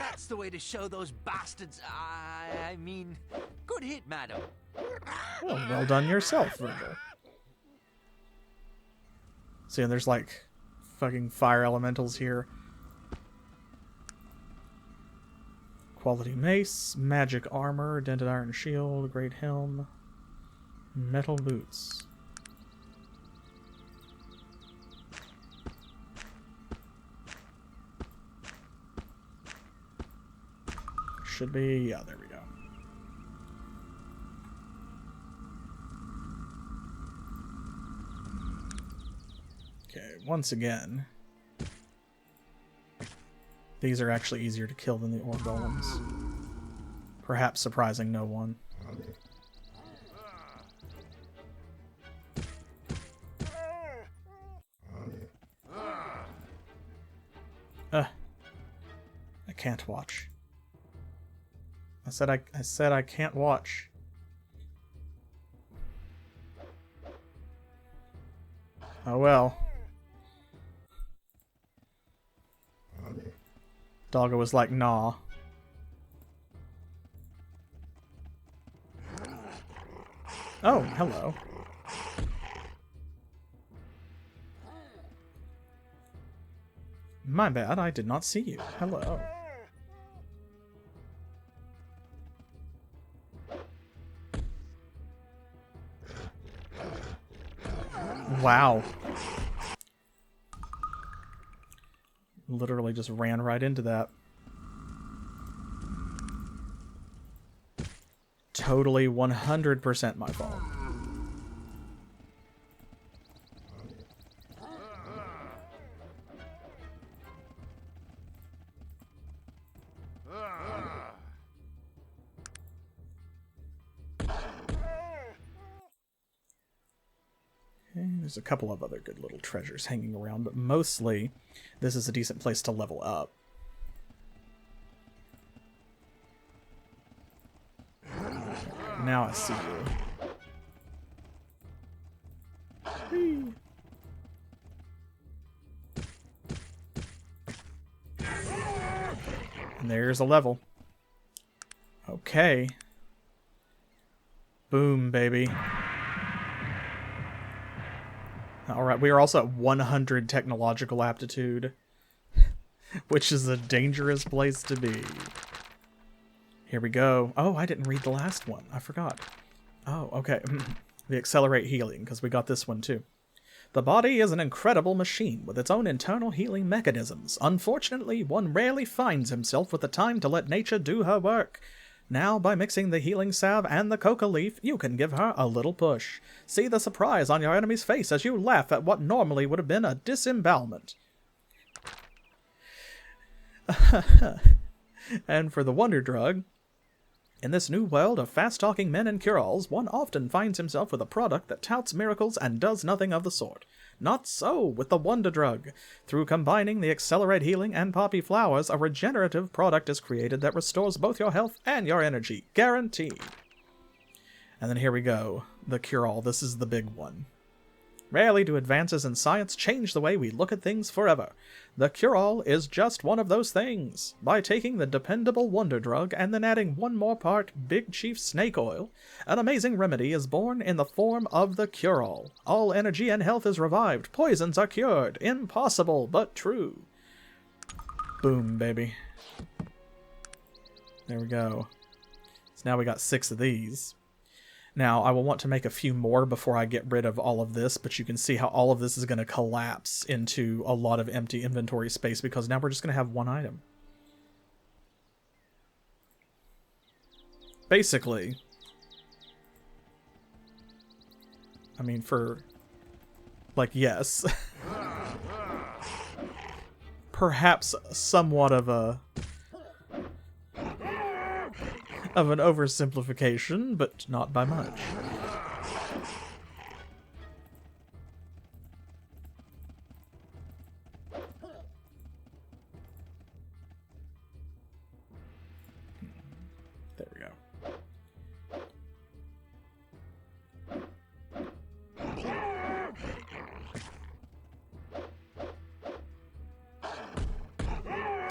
That's the way to show those bastards. I mean, good hit, madam. Well done yourself, Virgil. See, and there's like fucking fire elementals here. Quality mace, magic armor, dented iron shield, great helm, metal boots. Should be, yeah, there we go. Okay, once again, these are actually easier to kill than the ore golems. Perhaps surprising no one. I can't watch. I said I can't watch. Oh well. Doggo was like, nah. Oh, hello. My bad, I did not see you. Hello. Wow. Literally just ran right into that. Totally 100% my fault. There's a couple of other good little treasures hanging around, but mostly this is a decent place to level up. Now I see you. Whee. And there's a level. Okay. Boom, baby. Alright, we are also at 100 technological aptitude, which is a dangerous place to be. Here we go. Oh, I didn't read the last one. I forgot. Oh, okay. The accelerate healing, because we got this one too. The body is an incredible machine with its own internal healing mechanisms. Unfortunately, one rarely finds himself with the time to let nature do her work. Now, by mixing the healing salve and the coca leaf, you can give her a little push. See the surprise on your enemy's face as you laugh at what normally would have been a disembowelment. And for the wonder drug, in this new world of fast-talking men and cure-alls, one often finds himself with a product that touts miracles and does nothing of the sort. Not so with the wonder drug. Through combining the accelerate healing and poppy flowers, a regenerative product is created that restores both your health and your energy. Guaranteed. And then here we go. The cure-all. This is the big one. Rarely do advances in science change the way we look at things forever. The cure-all is just one of those things. By taking the dependable wonder drug and then adding one more part Big Chief Snake Oil, an amazing remedy is born in the form of the cure-all. All energy and health is revived. Poisons are cured. Impossible, but true. Boom, baby. There we go. So now we got 6 of these. Now, I will want to make a few more before I get rid of all of this, but you can see how all of this is going to collapse into a lot of empty inventory space because now we're just going to have one item. Basically. I mean, for... like, yes. Perhaps somewhat of an oversimplification, but not by much. There we go.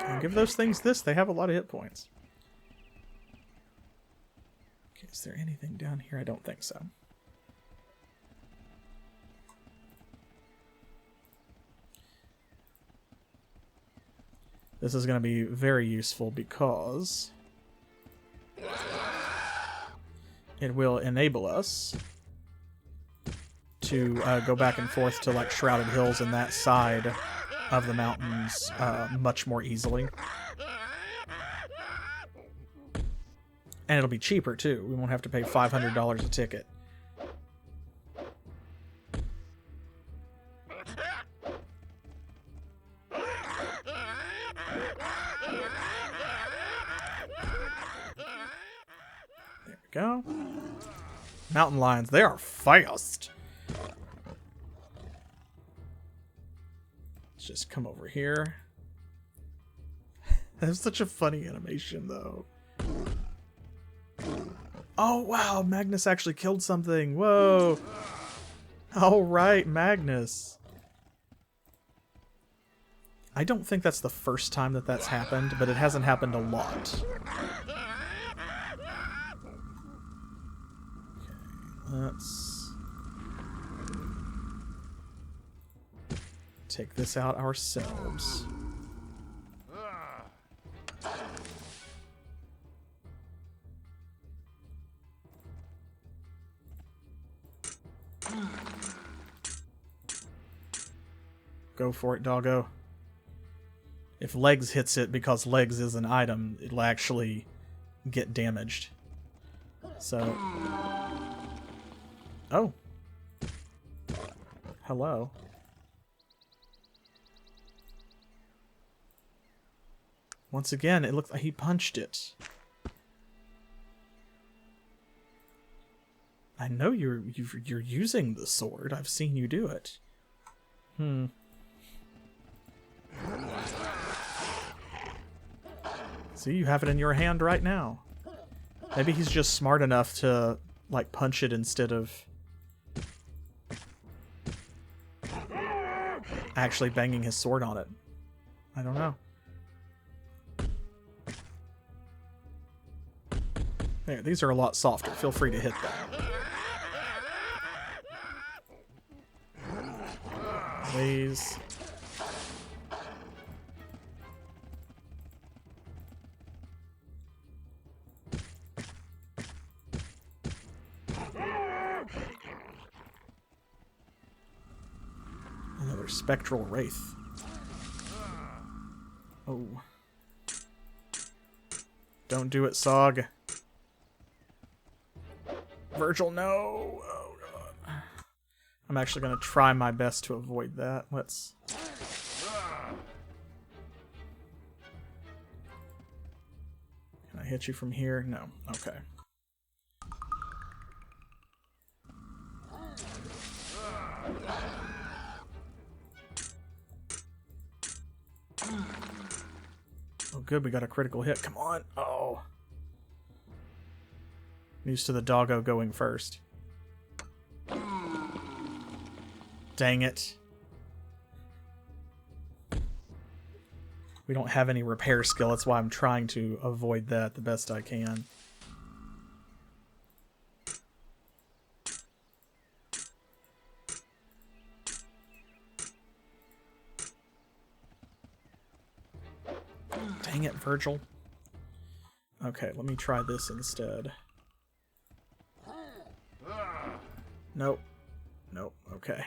I'll give those things this, they have a lot of hit points. Is there anything down here? I don't think so. This is going to be very useful because it will enable us to go back and forth to like Shrouded Hills and that side of the mountains much more easily. And it'll be cheaper, too. We won't have to pay $500 a ticket. There we go. Mountain lions, they are fast. Let's just come over here. That's such a funny animation, though. Oh, wow, Magnus actually killed something. Whoa. All right, Magnus. I don't think that's the first time that that's happened, but it hasn't happened a lot. Okay, let's take this out ourselves. Go for it, doggo. If Legs hits it because Legs is an item, it'll actually get damaged. So... oh. Hello. Once again, it looks like he punched it. I know you're using the sword. I've seen you do it. See, you have it in your hand right now. Maybe he's just smart enough to, like, punch it instead of actually banging his sword on it. I don't know. There, these are a lot softer. Feel free to hit them. Please. Another spectral wraith. Oh. Don't do it, Sog. Virgil, no! Oh, God. I'm actually going to try my best to avoid that. Let's... Can I hit you from here? No. Okay. Oh, good. We got a critical hit. Come on. Oh. I'm used to the doggo going first. Dang it. We don't have any repair skill. That's why I'm trying to avoid that the best I can. Dang it, Virgil. Okay, let me try this instead. Nope. Nope. Okay.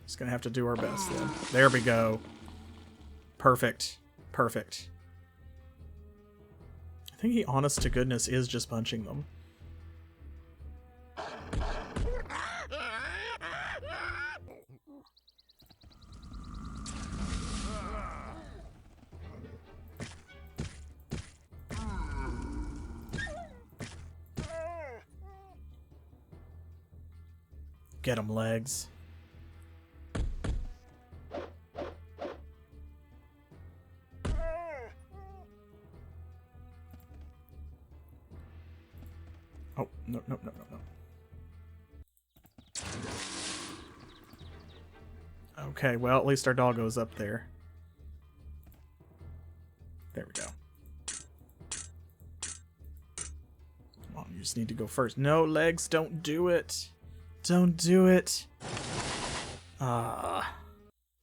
Just gonna have to do our best then. There we go. Perfect. Perfect. I think he, honest to goodness, is just punching them. Get him, Legs. Oh, no, no, no, no, no. Okay, well, at least our doggo's up there. There we go. Come on, you just need to go first. No, Legs, don't do it. Don't do it. Ah.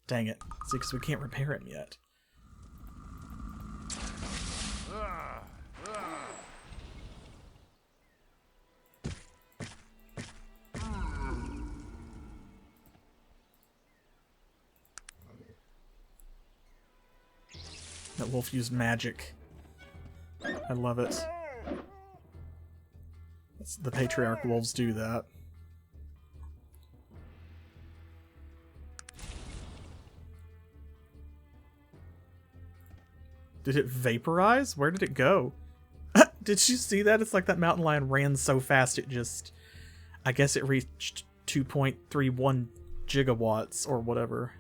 Dang it. See, because we can't repair him yet. That wolf used magic. I love it. The patriarch wolves do that. Did it vaporize? Where did it go? Did you see that? It's like that mountain lion ran so fast it just... I guess it reached 2.31 gigawatts or whatever.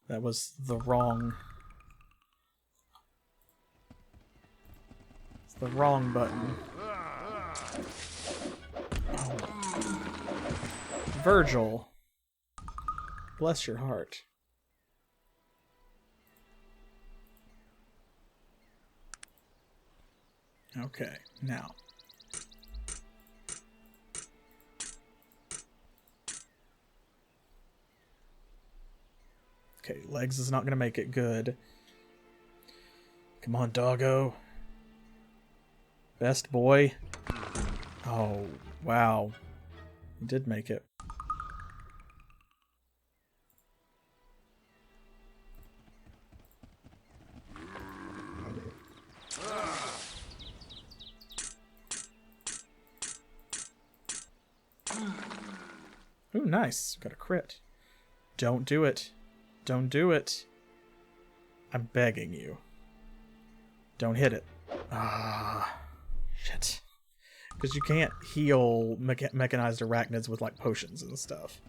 That was the wrong... It's the wrong button. Oh. Virgil. Bless your heart. Okay, now. Okay, Legs is not going to make it good. Come on, doggo. Best boy. Oh, wow. He did make it. Ooh, nice. Got a crit. Don't do it. Don't do it. I'm begging you. Don't hit it. Ah, shit. Because you can't heal mechanized arachnids with, like, potions and stuff.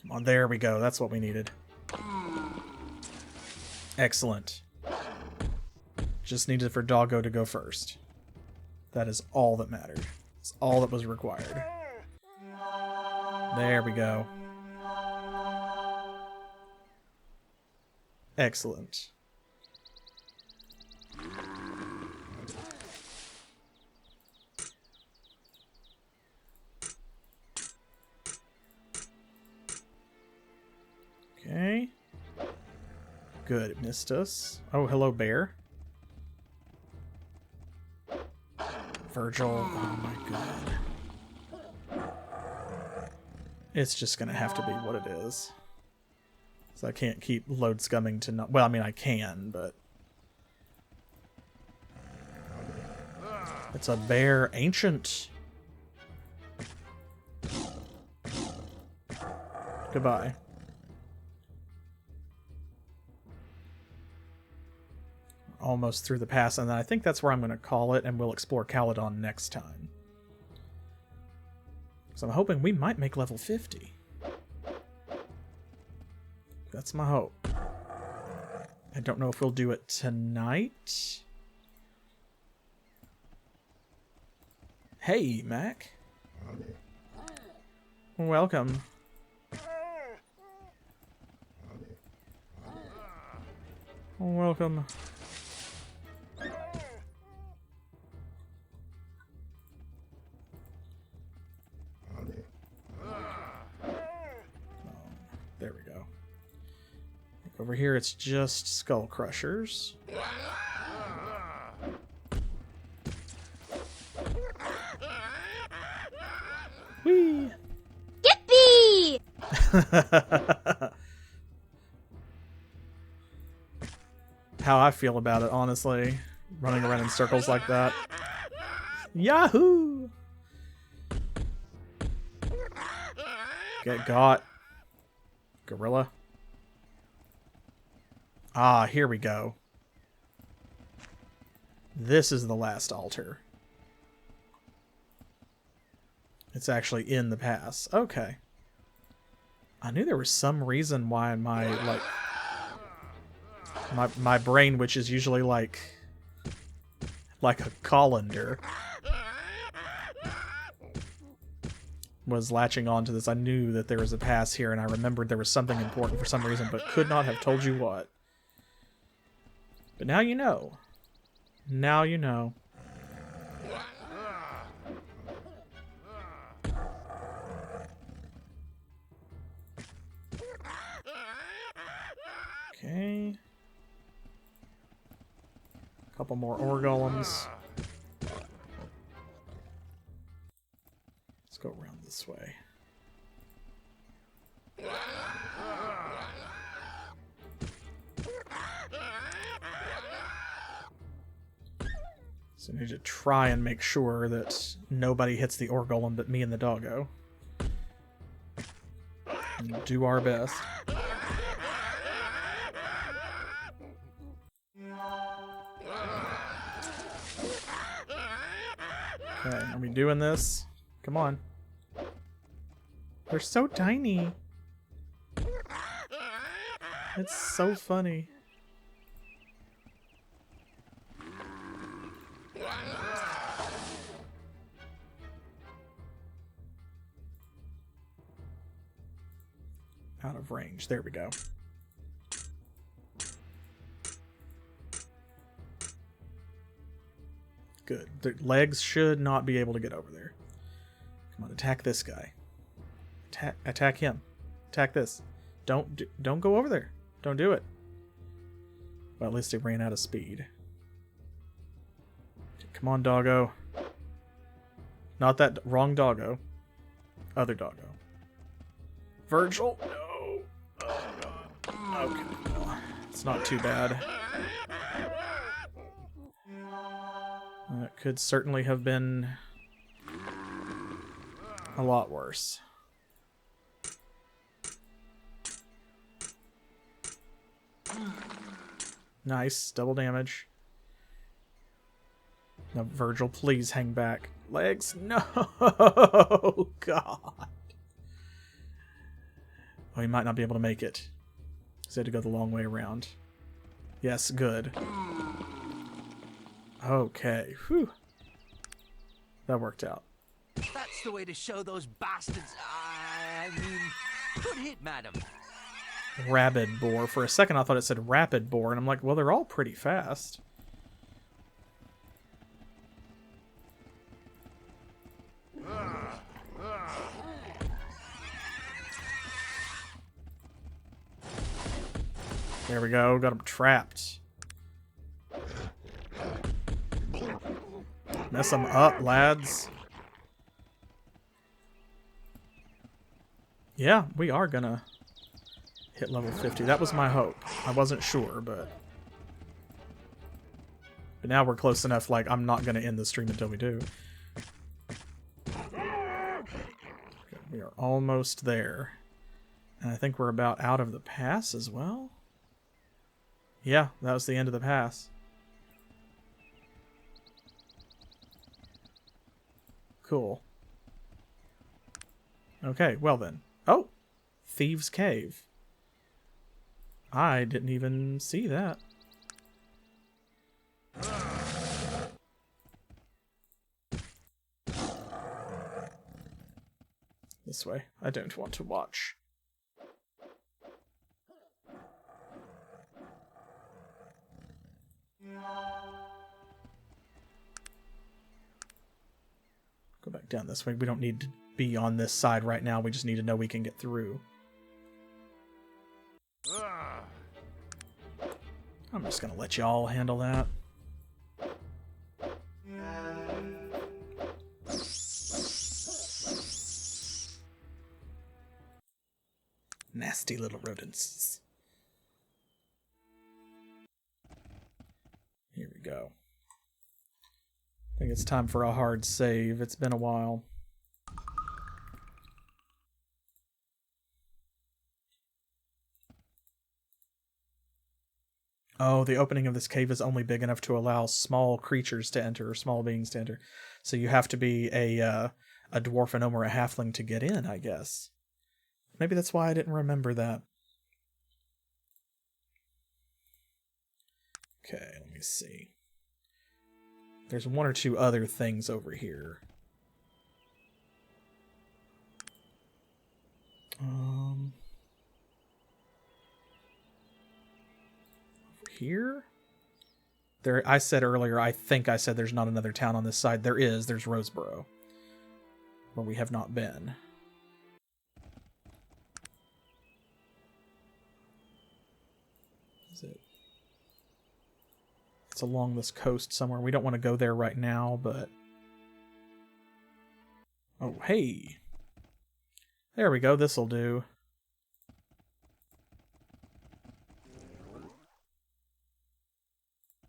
Come on, there we go. That's what we needed. Excellent. Just needed for Doggo to go first. That is all that mattered. That's all that was required. There we go. Excellent. Okay. Good, it missed us. Oh, hello, bear. Virgil, oh my god. It's just gonna have to be what it is. So I can't keep load scumming to not... Well, I mean, I can, but... It's a bear ancient. Goodbye. Almost through the pass, and I think that's where I'm going to call it, and we'll explore Caladon next time. So I'm hoping we might make level 50. That's my hope. I don't know if we'll do it tonight. Hey, Mac. Welcome. Welcome. There we go. Over here, it's just skull crushers. Whee! Yippee! How I feel about it, honestly. Running around in circles like that. Yahoo! Get got. Gorilla. Ah, here we go. This is the last altar. It's actually in the pass. Okay. I knew there was some reason why my, like... My brain, which is usually like a colander, was latching onto this. I knew that there was a pass here, and I remembered there was something important for some reason, but could not have told you what. But now you know. Now you know. Okay. Couple more ore golems. Let's go around this way. So I need to try and make sure that nobody hits the ore golem but me and the doggo. And do our best. Okay, are we doing this? Come on. They're so tiny. It's so funny. Out of range. There we go. Good. The legs should not be able to get over there. Come on, attack this guy. Attack him. Attack this. Don't go over there. Don't do it. Well, at least it ran out of speed. Come on, doggo. Not that wrong doggo. Other doggo. Virgil. No. Oh god. Okay. Well, it's not too bad. That could certainly have been a lot worse. Nice. Double damage. No, Virgil, please hang back. Legs? No! God. Oh, he might not be able to make it. He had to go the long way around. Yes, good. Okay. Whew. That worked out. That's the way to show those bastards. I mean, good hit, madam. Rabid boar. For a second I thought it said rapid boar, and I'm like, well, they're all pretty fast. There we go. Got him trapped. Mess them up, lads. Yeah, we are gonna hit level 50. That was my hope. I wasn't sure, but now we're close enough, like, I'm not gonna end the stream until we do. Okay, we are almost there. And I think we're about out of the pass as well. Yeah, that was the end of the pass. Cool. Okay, well then. Oh! Thieves' Cave. I didn't even see that. This way. I don't want to watch. Go back down this way. We don't need to be on this side right now. We just need to know we can get through. I'm just gonna let y'all handle that. Nasty little rodents. Here we go. I think it's time for a hard save. It's been a while. Oh, the opening of this cave is only big enough to allow small creatures to enter, or small beings to enter. So you have to be a dwarf, a gnome, or a halfling to get in, I guess. Maybe that's why I didn't remember that. Okay, let me see. There's one or two other things over here. Over here? There, I said earlier, I think I said there's not another town on this side. There is. There's Roseboro, where we have not been. Is it? It's along this coast somewhere. We don't want to go there right now, but... Oh, hey! There we go. This'll do.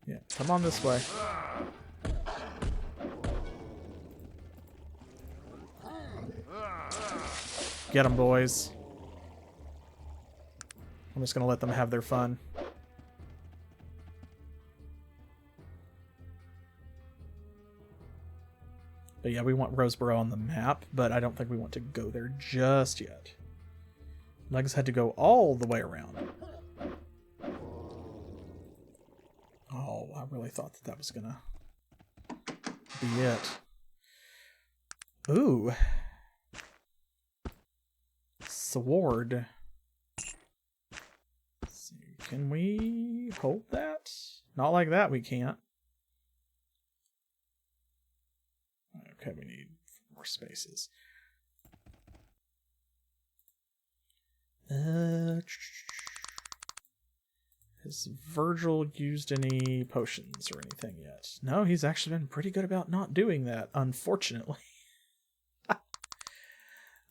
Yeah, come on this way. Get them, boys. I'm just gonna let them have their fun. But yeah, we want Roseboro on the map, but I don't think we want to go there just yet. Legs had to go all the way around. Oh, I really thought that that was gonna be it. Ooh. Sword. Let's see, can we hold that? Not like that, we can't. Okay, we need more spaces. Has Virgil used any potions or anything yet? No, he's actually been pretty good about not doing that, unfortunately.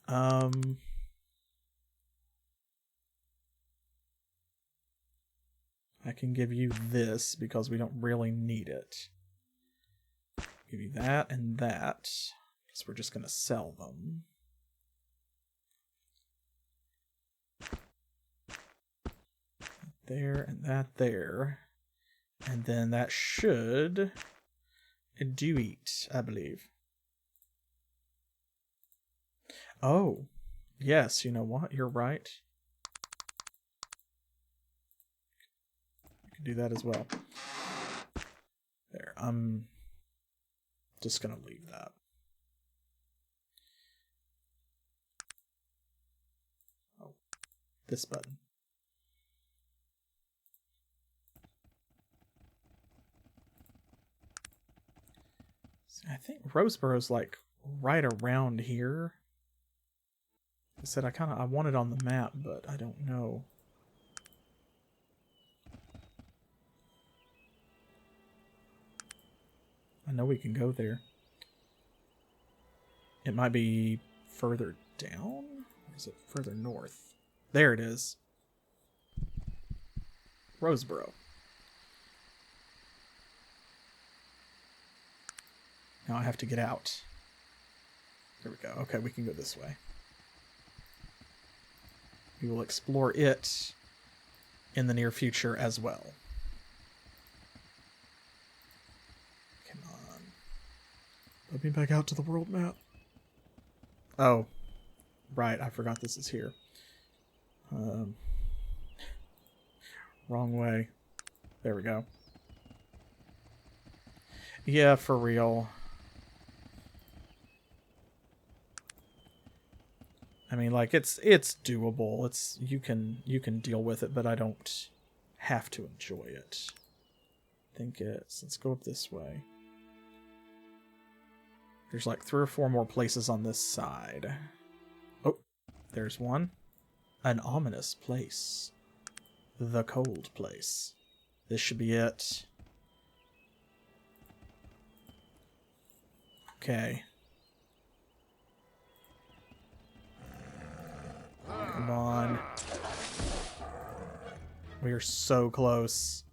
I can give you this because we don't really need it. Give you that and that, because we're just going to sell them. There and that there. And then that should do it, I believe. Oh, yes, you know what? You're right. You can do that as well. There, I'm just going to leave that. Oh, this button. I think Roseborough's like right around here. I said I want it on the map, but I don't know. I know we can go there. It might be further down? Or is it further north? There it is. Roseborough. Now I have to get out. There we go. Okay, we can go this way. We will explore it in the near future as well. Come on. Let me back out to the world map. Oh. Right, I forgot this is here. Wrong way. There we go. Yeah, for real. I mean, like, it's doable. You can deal with it, but I don't have to enjoy it. I think let's go up this way. There's like 3 or 4 more places on this side. Oh, there's one. An ominous place. The cold place. This should be it. Okay. Come on. We are so close.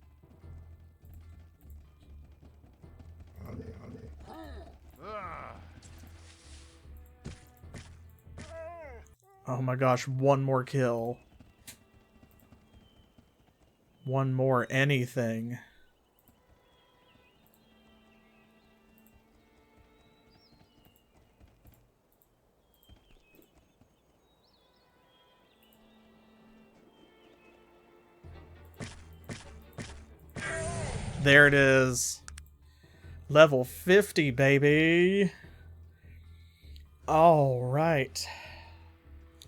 Oh my gosh, one more kill. One more anything. There it is. Level 50, baby. All right.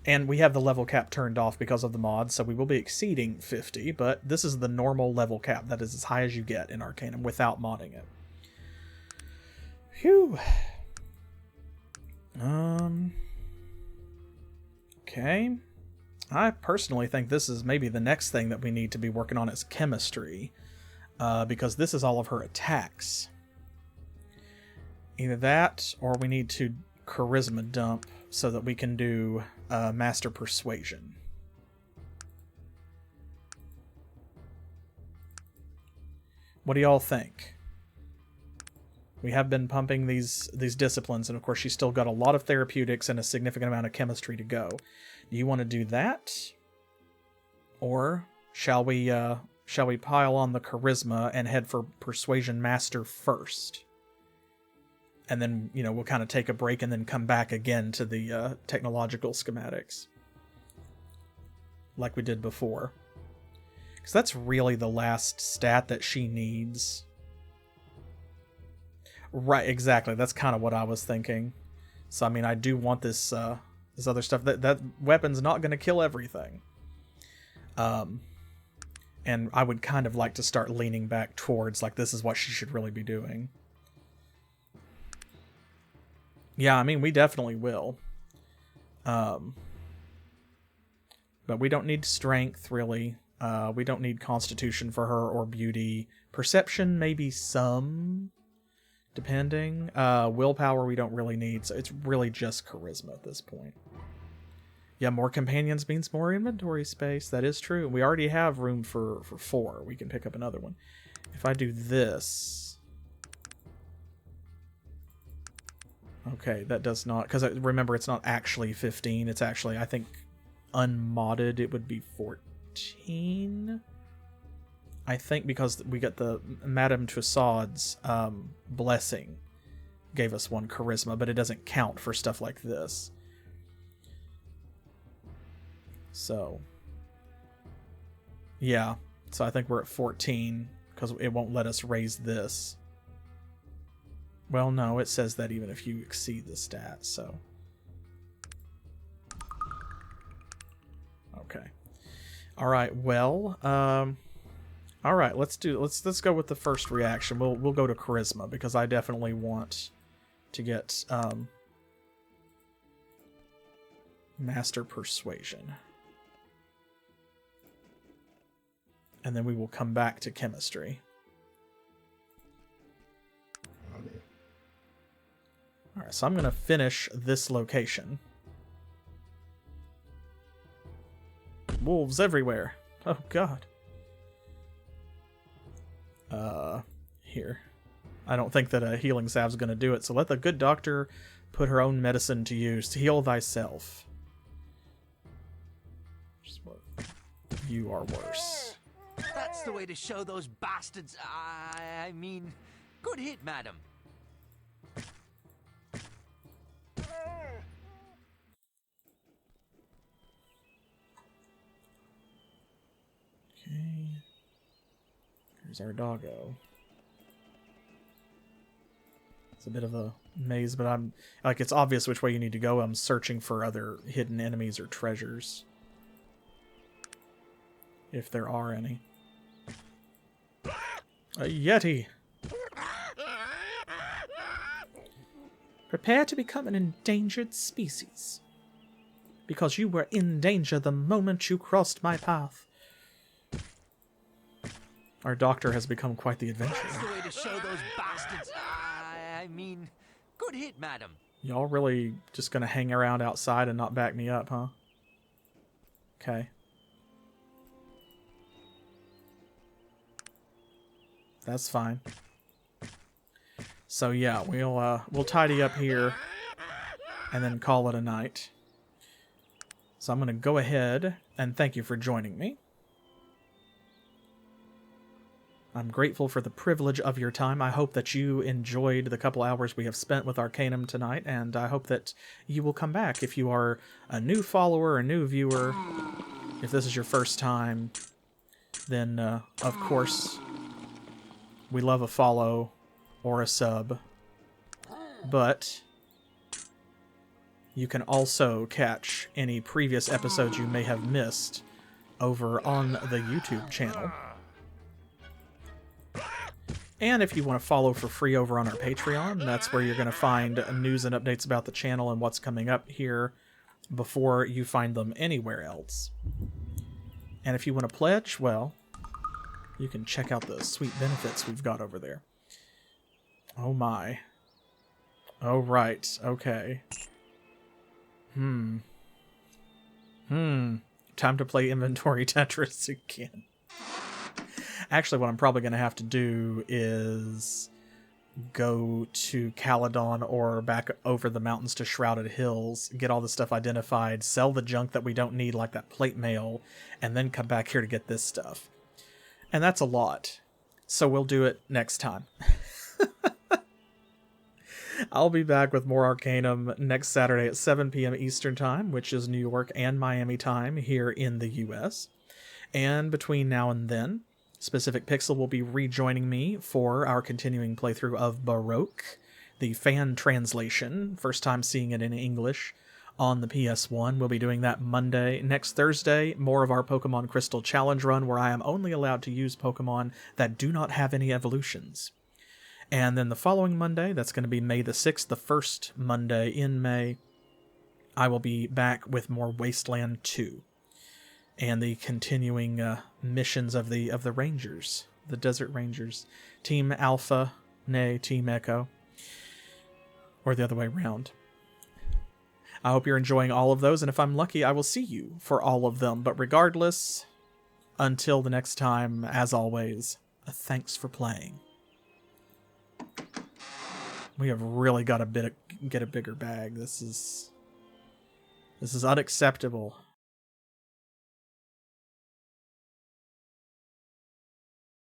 And we have the level cap turned off because of the mod, so we will be exceeding 50, but this is the normal level cap. That is as high as you get in Arcanum without modding it. Phew. Okay. I personally think this is maybe the next thing that we need to be working on is chemistry. Because this is all of her attacks. Either that, or we need to charisma dump so that we can do master persuasion. What do y'all think? We have been pumping these disciplines, and of course she's still got a lot of therapeutics and a significant amount of chemistry to go. Do you want to do that? Or shall we pile on the charisma and head for persuasion master first? And then, you know, we'll kind of take a break and then come back again to the technological schematics. Like we did before. Because that's really the last stat that she needs. Right, exactly. That's kind of what I was thinking. So, I mean, I do want this this other stuff. That weapon's not going to kill everything. And I would kind of like to start leaning back towards, like, this is what she should really be doing. Yeah, I mean, we definitely will. But we don't need strength, really. We don't need constitution for her or beauty. Perception, maybe some, depending. Willpower we don't really need, so it's really just charisma at this point. Yeah, more companions means more inventory space. That is true. We already have room for 4. We can pick up another one. If I do this... Okay, that does not... Because remember, it's not actually 15. It's actually, I think, unmodded, it would be 14? I think because we got the Madame Tussauds blessing gave us 1 charisma, but it doesn't count for stuff like this. So, yeah. So I think we're at 14 because it won't let us raise this. Well, no, it says that even if you exceed the stat, so. Okay. All right, well, all right, let's go with the first reaction. We'll go to charisma because I definitely want to get master persuasion. And then we will come back to chemistry. Alright, so I'm going to finish this location. Wolves everywhere. Oh, God. Here. I don't think that a healing salve's going to do it, so let the good doctor put her own medicine to use to heal thyself. You are worse. That's the way to show those bastards. I mean, good hit, madam. Okay. Here's our doggo. It's a bit of a maze, but I'm like, it's obvious which way you need to go. I'm searching for other hidden enemies or treasures, if there are any. A yeti. Prepare to become an endangered species, because you were in danger the moment you crossed my path. Our doctor has become quite the adventurer. That's the way to show those bastards. I mean, good hit, madam. Y'all really just gonna hang around outside and not back me up, huh? Okay. That's fine. So yeah, we'll tidy up here and then call it a night. So I'm gonna go ahead and thank you for joining me. I'm grateful for the privilege of your time. I hope that you enjoyed the couple hours we have spent with Arcanum tonight, and I hope that you will come back. If you are a new follower, a new viewer, if this is your first time, then of course we love a follow or a sub. But you can also catch any previous episodes you may have missed over on the YouTube channel. And if you want to follow for free over on our Patreon, that's where you're going to find news and updates about the channel and what's coming up here before you find them anywhere else. And if you want to pledge, well, you can check out the sweet benefits we've got over there. Oh my. Oh right, okay. Time to play inventory Tetris again. Actually, what I'm probably going to have to do is go to Caladon or back over the mountains to Shrouded Hills, get all the stuff identified, sell the junk that we don't need, like that plate mail, and then come back here to get this stuff. And that's a lot. So we'll do it next time. I'll be back with more Arcanum next Saturday at 7 p.m. Eastern Time, which is New York and Miami time here in the US. And between now and then, Specific Pixel will be rejoining me for our continuing playthrough of Baroque, the fan translation, first time seeing it in English on the PS1. We'll be doing that Monday. Next Thursday, more of our Pokemon Crystal Challenge run, where I am only allowed to use Pokemon that do not have any evolutions. And then the following Monday, that's going to be May the 6th, the first Monday in May, I will be back with more Wasteland 2. And the continuing missions of the Rangers, the Desert Rangers. Team Alpha, nay, Team Echo. Or the other way around. I hope you're enjoying all of those, and if I'm lucky, I will see you for all of them. But regardless, until the next time, as always, thanks for playing. We have really got to get a bigger bag. This is unacceptable.